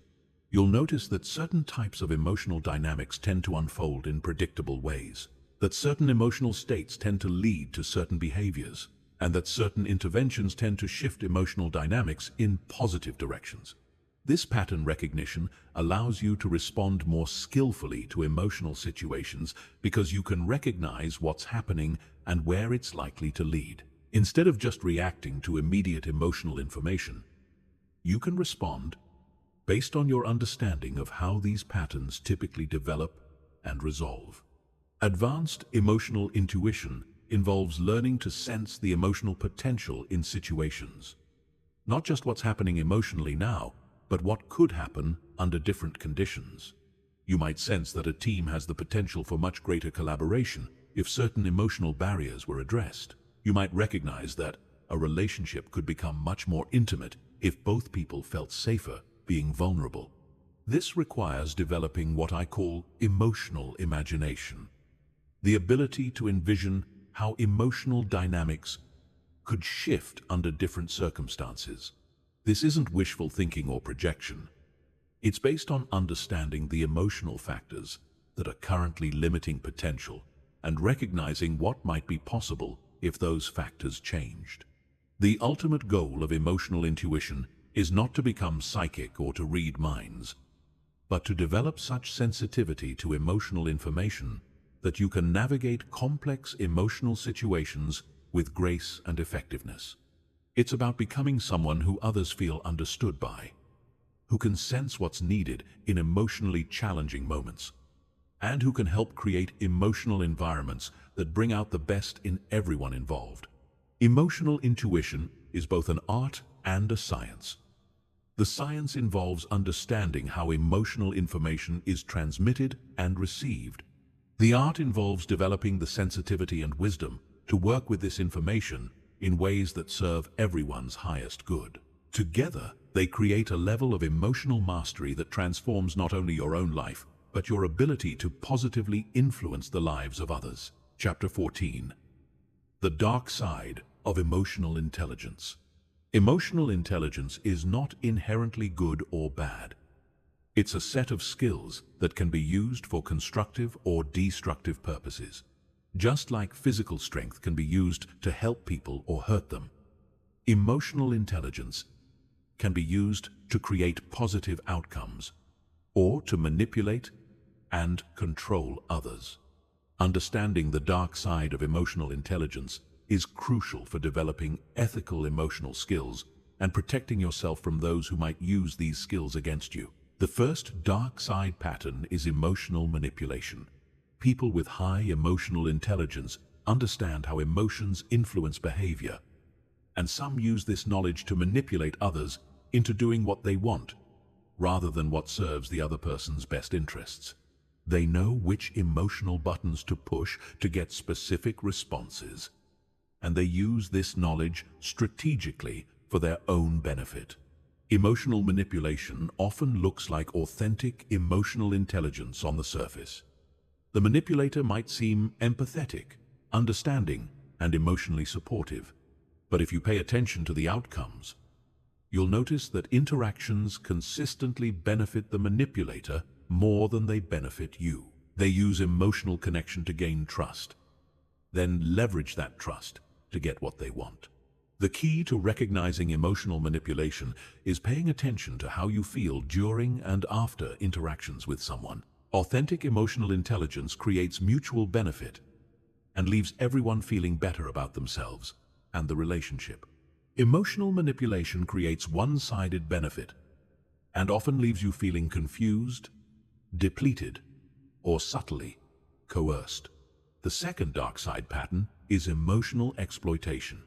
You'll notice that certain types of emotional dynamics tend to unfold in predictable ways, that certain emotional states tend to lead to certain behaviors, and that certain interventions tend to shift emotional dynamics in positive directions. This pattern recognition allows you to respond more skillfully to emotional situations because you can recognize what's happening and where it's likely to lead. Instead of just reacting to immediate emotional information, you can respond based on your understanding of how these patterns typically develop and resolve. Advanced emotional intuition involves learning to sense the emotional potential in situations. Not just what's happening emotionally now, but what could happen under different conditions. You might sense that a team has the potential for much greater collaboration if certain emotional barriers were addressed. You might recognize that a relationship could become much more intimate if both people felt safer being vulnerable. This requires developing what I call emotional imagination, the ability to envision how emotional dynamics could shift under different circumstances. This isn't wishful thinking or projection. It's based on understanding the emotional factors that are currently limiting potential and recognizing what might be possible if those factors changed. The ultimate goal of emotional intuition is not to become psychic or to read minds, but to develop such sensitivity to emotional information that you can navigate complex emotional situations with grace and effectiveness. It's about becoming someone who others feel understood by, who can sense what's needed in emotionally challenging moments, and who can help create emotional environments that bring out the best in everyone involved. Emotional intuition is both an art and a science. The science involves understanding how emotional information is transmitted and received. The art involves developing the sensitivity and wisdom to work with this information in ways that serve everyone's highest good. Together, they create a level of emotional mastery that transforms not only your own life, but your ability to positively influence the lives of others. Chapter 14. The Dark Side of Emotional Intelligence. Emotional intelligence is not inherently good or bad. It's a set of skills that can be used for constructive or destructive purposes. Just like physical strength can be used to help people or hurt them, emotional intelligence can be used to create positive outcomes or to manipulate and control others. Understanding the dark side of emotional intelligence is crucial for developing ethical emotional skills and protecting yourself from those who might use these skills against you. The first dark side pattern is emotional manipulation. People with high emotional intelligence understand how emotions influence behavior, and some use this knowledge to manipulate others into doing what they want, rather than what serves the other person's best interests. They know which emotional buttons to push to get specific responses, and they use this knowledge strategically for their own benefit. Emotional manipulation often looks like authentic emotional intelligence on the surface. The manipulator might seem empathetic, understanding, and emotionally supportive, but if you pay attention to the outcomes, you'll notice that interactions consistently benefit the manipulator more than they benefit you. They use emotional connection to gain trust, then leverage that trust to get what they want. The key to recognizing emotional manipulation is paying attention to how you feel during and after interactions with someone. Authentic emotional intelligence creates mutual benefit and leaves everyone feeling better about themselves and the relationship. Emotional manipulation creates one-sided benefit and often leaves you feeling confused, depleted, or subtly coerced. The second dark side pattern is emotional exploitation.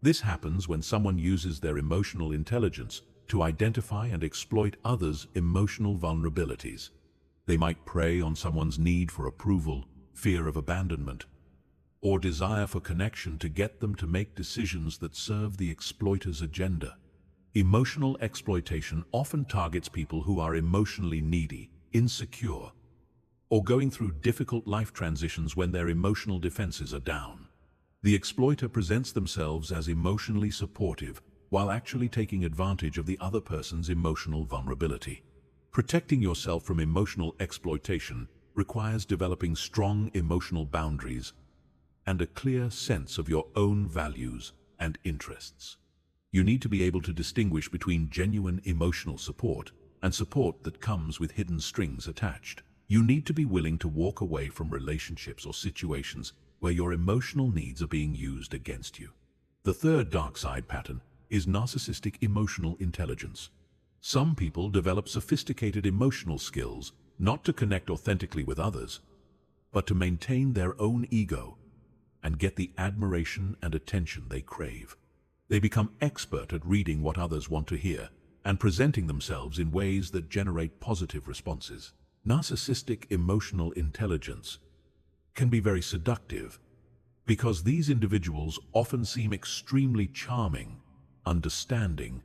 This happens when someone uses their emotional intelligence to identify and exploit others' emotional vulnerabilities. They might prey on someone's need for approval, fear of abandonment, or desire for connection to get them to make decisions that serve the exploiter's agenda. Emotional exploitation often targets people who are emotionally needy, insecure, or going through difficult life transitions when their emotional defenses are down. The exploiter presents themselves as emotionally supportive while actually taking advantage of the other person's emotional vulnerability. Protecting yourself from emotional exploitation requires developing strong emotional boundaries and a clear sense of your own values and interests. You need to be able to distinguish between genuine emotional support and support that comes with hidden strings attached. You need to be willing to walk away from relationships or situations where your emotional needs are being used against you. The third dark side pattern is narcissistic emotional intelligence. Some people develop sophisticated emotional skills not to connect authentically with others, but to maintain their own ego and get the admiration and attention they crave. They become expert at reading what others want to hear and presenting themselves in ways that generate positive responses. Narcissistic emotional intelligence can be very seductive because these individuals often seem extremely charming, understanding,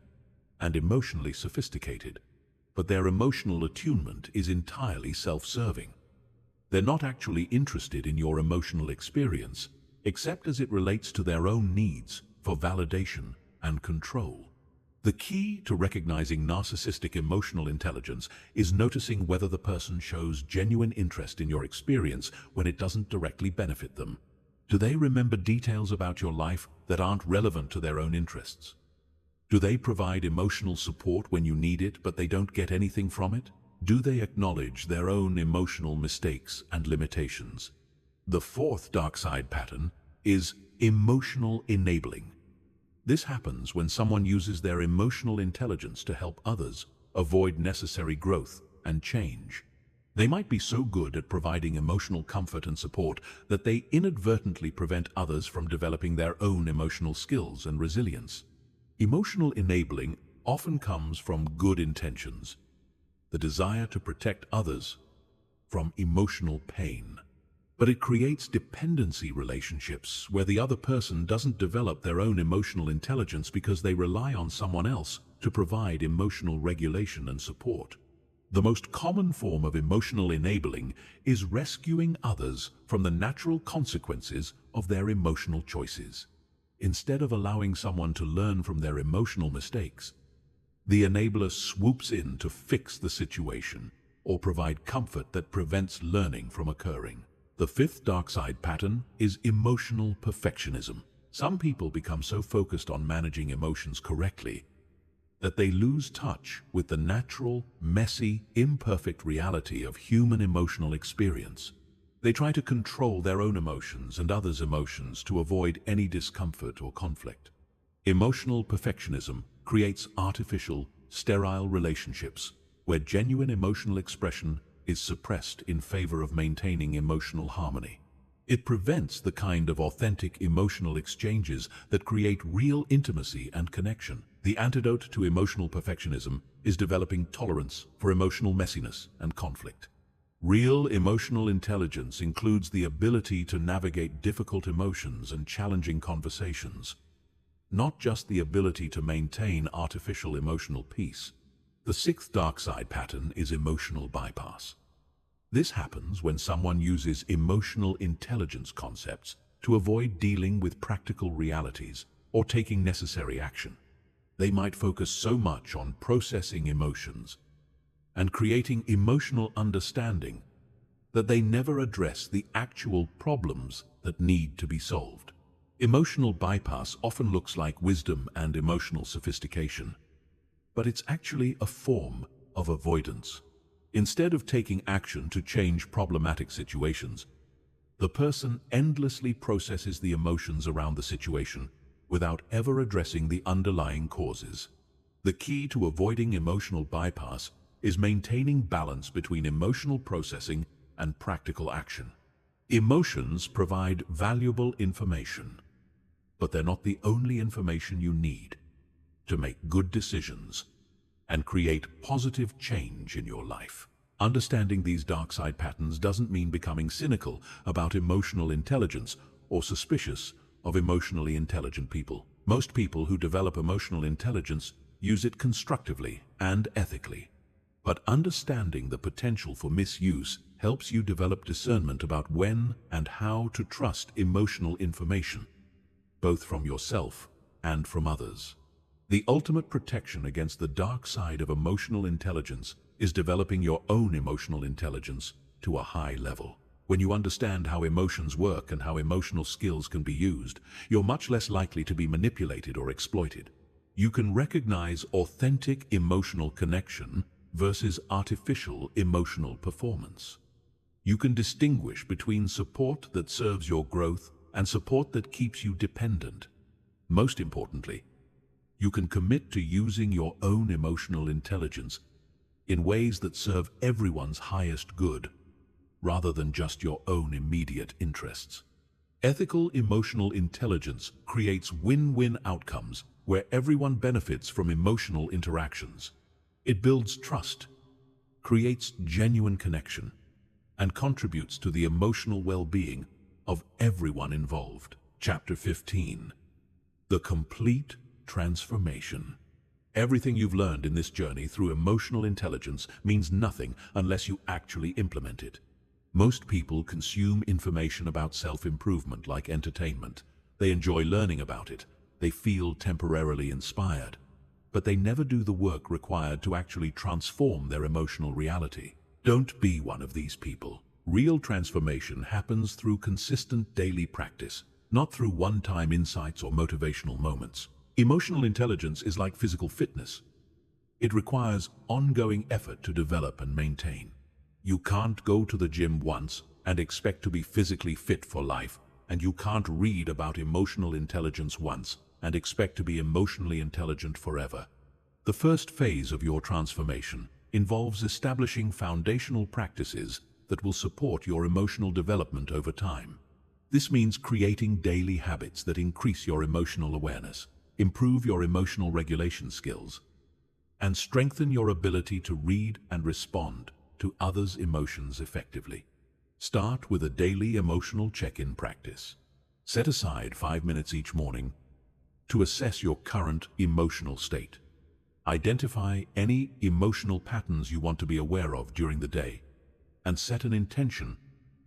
and emotionally sophisticated, but their emotional attunement is entirely self-serving. They're not actually interested in your emotional experience, except as it relates to their own needs for validation and control. The key to recognizing narcissistic emotional intelligence is noticing whether the person shows genuine interest in your experience when it doesn't directly benefit them. Do they remember details about your life that aren't relevant to their own interests? Do they provide emotional support when you need it, but they don't get anything from it? Do they acknowledge their own emotional mistakes and limitations? The fourth dark side pattern is emotional enabling. This happens when someone uses their emotional intelligence to help others avoid necessary growth and change. They might be so good at providing emotional comfort and support that they inadvertently prevent others from developing their own emotional skills and resilience. Emotional enabling often comes from good intentions, the desire to protect others from emotional pain. But it creates dependency relationships where the other person doesn't develop their own emotional intelligence because they rely on someone else to provide emotional regulation and support. The most common form of emotional enabling is rescuing others from the natural consequences of their emotional choices. Instead of allowing someone to learn from their emotional mistakes, the enabler swoops in to fix the situation or provide comfort that prevents learning from occurring. The fifth dark side pattern is emotional perfectionism. Some people become so focused on managing emotions correctly that they lose touch with the natural, messy, imperfect reality of human emotional experience. They try to control their own emotions and others' emotions to avoid any discomfort or conflict. Emotional perfectionism creates artificial, sterile relationships where genuine emotional expression is suppressed in favor of maintaining emotional harmony. It prevents the kind of authentic emotional exchanges that create real intimacy and connection. The antidote to emotional perfectionism is developing tolerance for emotional messiness and conflict. Real emotional intelligence includes the ability to navigate difficult emotions and challenging conversations, not just the ability to maintain artificial emotional peace. The sixth dark side pattern is emotional bypass. This happens when someone uses emotional intelligence concepts to avoid dealing with practical realities or taking necessary action. They might focus so much on processing emotions and creating emotional understanding that they never address the actual problems that need to be solved. Emotional bypass often looks like wisdom and emotional sophistication, but it's actually a form of avoidance. Instead of taking action to change problematic situations, the person endlessly processes the emotions around the situation without ever addressing the underlying causes. The key to avoiding emotional bypass is maintaining balance between emotional processing and practical action. Emotions provide valuable information, but they're not the only information you need to make good decisions and create positive change in your life. Understanding these dark side patterns doesn't mean becoming cynical about emotional intelligence or suspicious of emotionally intelligent people. Most people who develop emotional intelligence use it constructively and ethically. But understanding the potential for misuse helps you develop discernment about when and how to trust emotional information, both from yourself and from others. The ultimate protection against the dark side of emotional intelligence is developing your own emotional intelligence to a high level. When you understand how emotions work and how emotional skills can be used, you're much less likely to be manipulated or exploited. You can recognize authentic emotional connection versus artificial emotional performance. You can distinguish between support that serves your growth and support that keeps you dependent. Most importantly, you can commit to using your own emotional intelligence in ways that serve everyone's highest good, rather than just your own immediate interests. Ethical emotional intelligence creates win-win outcomes where everyone benefits from emotional interactions. It builds trust, creates genuine connection, and contributes to the emotional well-being of everyone involved. Chapter 15. The complete transformation. Everything you've learned in this journey through emotional intelligence means nothing unless you actually implement it. Most people consume information about self-improvement like entertainment. They enjoy learning about it. They feel temporarily inspired. But they never do the work required to actually transform their emotional reality. Don't be one of these people. Real transformation happens through consistent daily practice, not through one-time insights or motivational moments. Emotional intelligence is like physical fitness. It requires ongoing effort to develop and maintain. You can't go to the gym once and expect to be physically fit for life, and you can't read about emotional intelligence once and expect to be emotionally intelligent forever. The first phase of your transformation involves establishing foundational practices that will support your emotional development over time. This means creating daily habits that increase your emotional awareness, improve your emotional regulation skills, and strengthen your ability to read and respond to others' emotions effectively. Start with a daily emotional check-in practice. Set aside 5 minutes each morning to assess your current emotional state. Identify any emotional patterns you want to be aware of during the day, and set an intention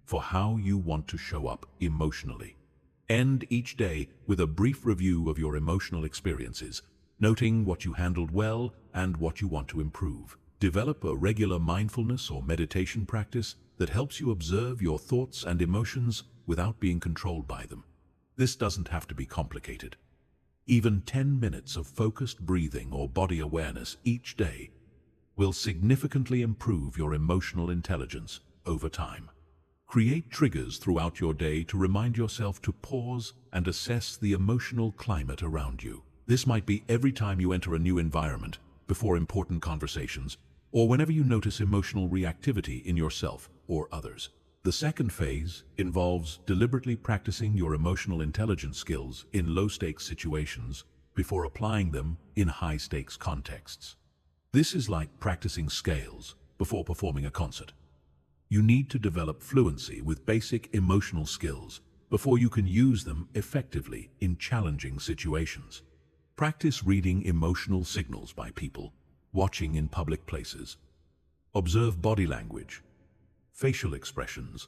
for how you want to show up emotionally. End each day with a brief review of your emotional experiences, noting what you handled well and what you want to improve. Develop a regular mindfulness or meditation practice that helps you observe your thoughts and emotions without being controlled by them. This doesn't have to be complicated. Even 10 minutes of focused breathing or body awareness each day will significantly improve your emotional intelligence over time. Create triggers throughout your day to remind yourself to pause and assess the emotional climate around you. This might be every time you enter a new environment, before important conversations, or whenever you notice emotional reactivity in yourself or others. The second phase involves deliberately practicing your emotional intelligence skills in low-stakes situations before applying them in high-stakes contexts. This is like practicing scales before performing a concert. You need to develop fluency with basic emotional skills before you can use them effectively in challenging situations. Practice reading emotional signals by people, watching in public places. Observe body language, facial expressions,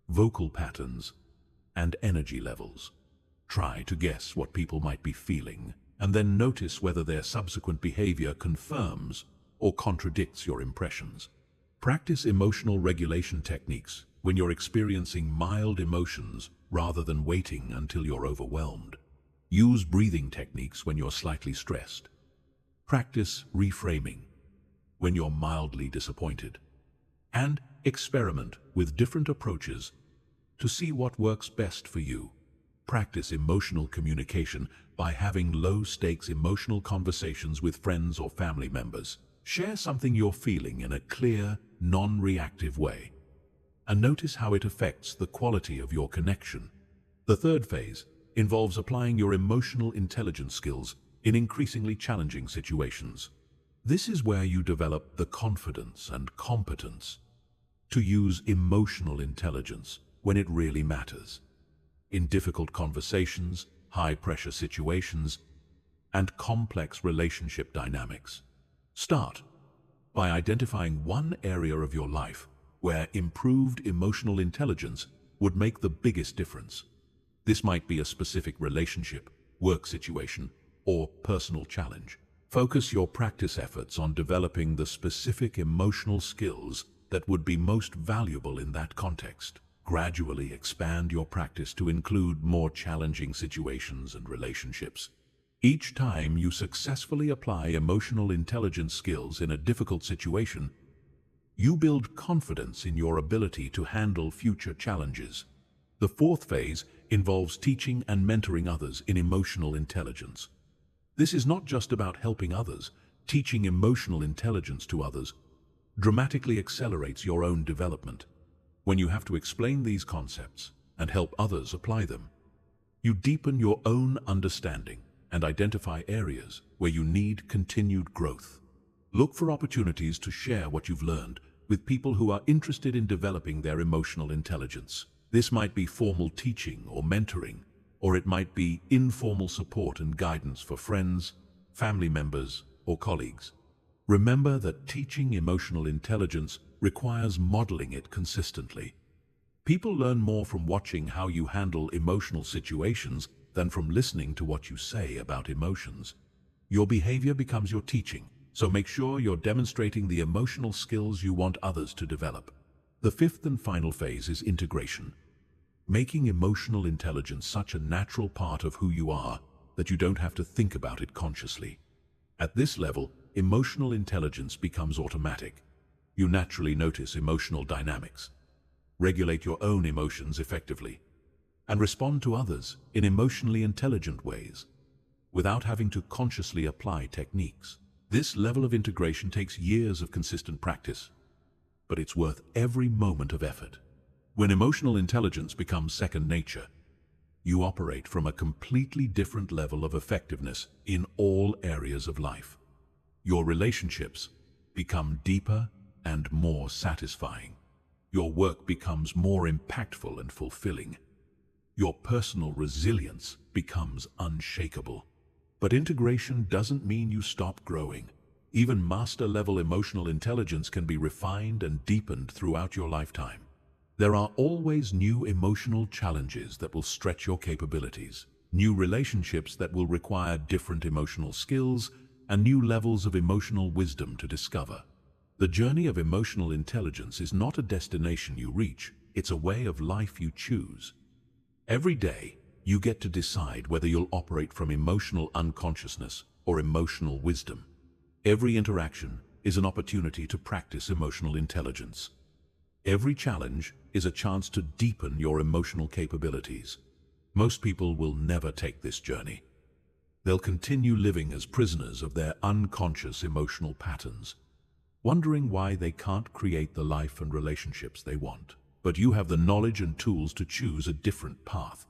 vocal patterns, and energy levels. Try to guess what people might be feeling, and then notice whether their subsequent behavior confirms or contradicts your impressions. Practice emotional regulation techniques when you're experiencing mild emotions rather than waiting until you're overwhelmed. Use breathing techniques when you're slightly stressed. Practice reframing when you're mildly disappointed. And experiment with different approaches to see what works best for you. Practice emotional communication by having low-stakes emotional conversations with friends or family members. Share something you're feeling in a clear, non-reactive way, and notice how it affects the quality of your connection. The third phase involves applying your emotional intelligence skills in increasingly challenging situations. This is where you develop the confidence and competence to use emotional intelligence when it really matters. In difficult conversations, high-pressure situations, and complex relationship dynamics. Start by identifying one area of your life where improved emotional intelligence would make the biggest difference. This might be a specific relationship, work situation, or personal challenge. Focus your practice efforts on developing the specific emotional skills that would be most valuable in that context. Gradually expand your practice to include more challenging situations and relationships. Each time you successfully apply emotional intelligence skills in a difficult situation, you build confidence in your ability to handle future challenges. The fourth phase involves teaching and mentoring others in emotional intelligence. This is not just about helping others. Teaching emotional intelligence to others dramatically accelerates your own development. When you have to explain these concepts and help others apply them, you deepen your own understanding and identify areas where you need continued growth. Look for opportunities to share what you've learned with people who are interested in developing their emotional intelligence. This might be formal teaching or mentoring, or it might be informal support and guidance for friends, family members, or colleagues. Remember that teaching emotional intelligence requires modeling it consistently. People learn more from watching how you handle emotional situations than from listening to what you say about emotions. Your behavior becomes your teaching, so make sure you're demonstrating the emotional skills you want others to develop. The fifth and final phase is integration. Making emotional intelligence such a natural part of who you are that you don't have to think about it consciously. At this level, emotional intelligence becomes automatic. You naturally notice emotional dynamics, regulate your own emotions effectively, and respond to others in emotionally intelligent ways without having to consciously apply techniques. This level of integration takes years of consistent practice, but it's worth every moment of effort. When emotional intelligence becomes second nature, you operate from a completely different level of effectiveness in all areas of life. Your relationships become deeper and more satisfying. Your work becomes more impactful and fulfilling. Your personal resilience becomes unshakable. But integration doesn't mean you stop growing. Even master-level emotional intelligence can be refined and deepened throughout your lifetime. There are always new emotional challenges that will stretch your capabilities, new relationships that will require different emotional skills, and new levels of emotional wisdom to discover. The journey of emotional intelligence is not a destination you reach, it's a way of life you choose. Every day, you get to decide whether you'll operate from emotional unconsciousness or emotional wisdom. Every interaction is an opportunity to practice emotional intelligence. Every challenge is a chance to deepen your emotional capabilities. Most people will never take this journey. They'll continue living as prisoners of their unconscious emotional patterns, wondering why they can't create the life and relationships they want. But you have the knowledge and tools to choose a different path.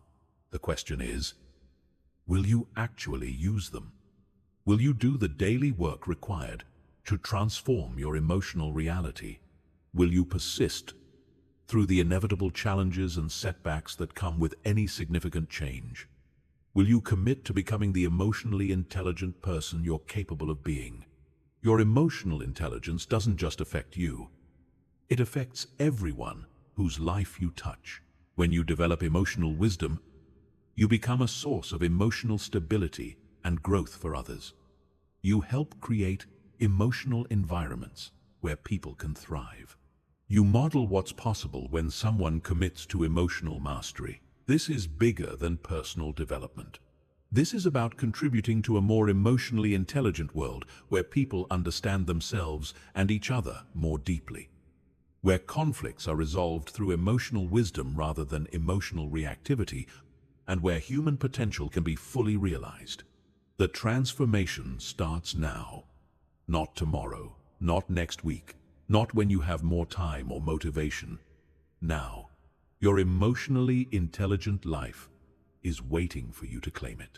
The question is, will you actually use them? Will you do the daily work required to transform your emotional reality? Will you persist through the inevitable challenges and setbacks that come with any significant change? Will you commit to becoming the emotionally intelligent person you're capable of being? Your emotional intelligence doesn't just affect you. It affects everyone whose life you touch. When you develop emotional wisdom, you become a source of emotional stability and growth for others. You help create emotional environments where people can thrive. You model what's possible when someone commits to emotional mastery. This is bigger than personal development. This is about contributing to a more emotionally intelligent world where people understand themselves and each other more deeply, where conflicts are resolved through emotional wisdom rather than emotional reactivity, and where human potential can be fully realized. The transformation starts now, not tomorrow, not next week, not when you have more time or motivation. Now, your emotionally intelligent life is waiting for you to claim it.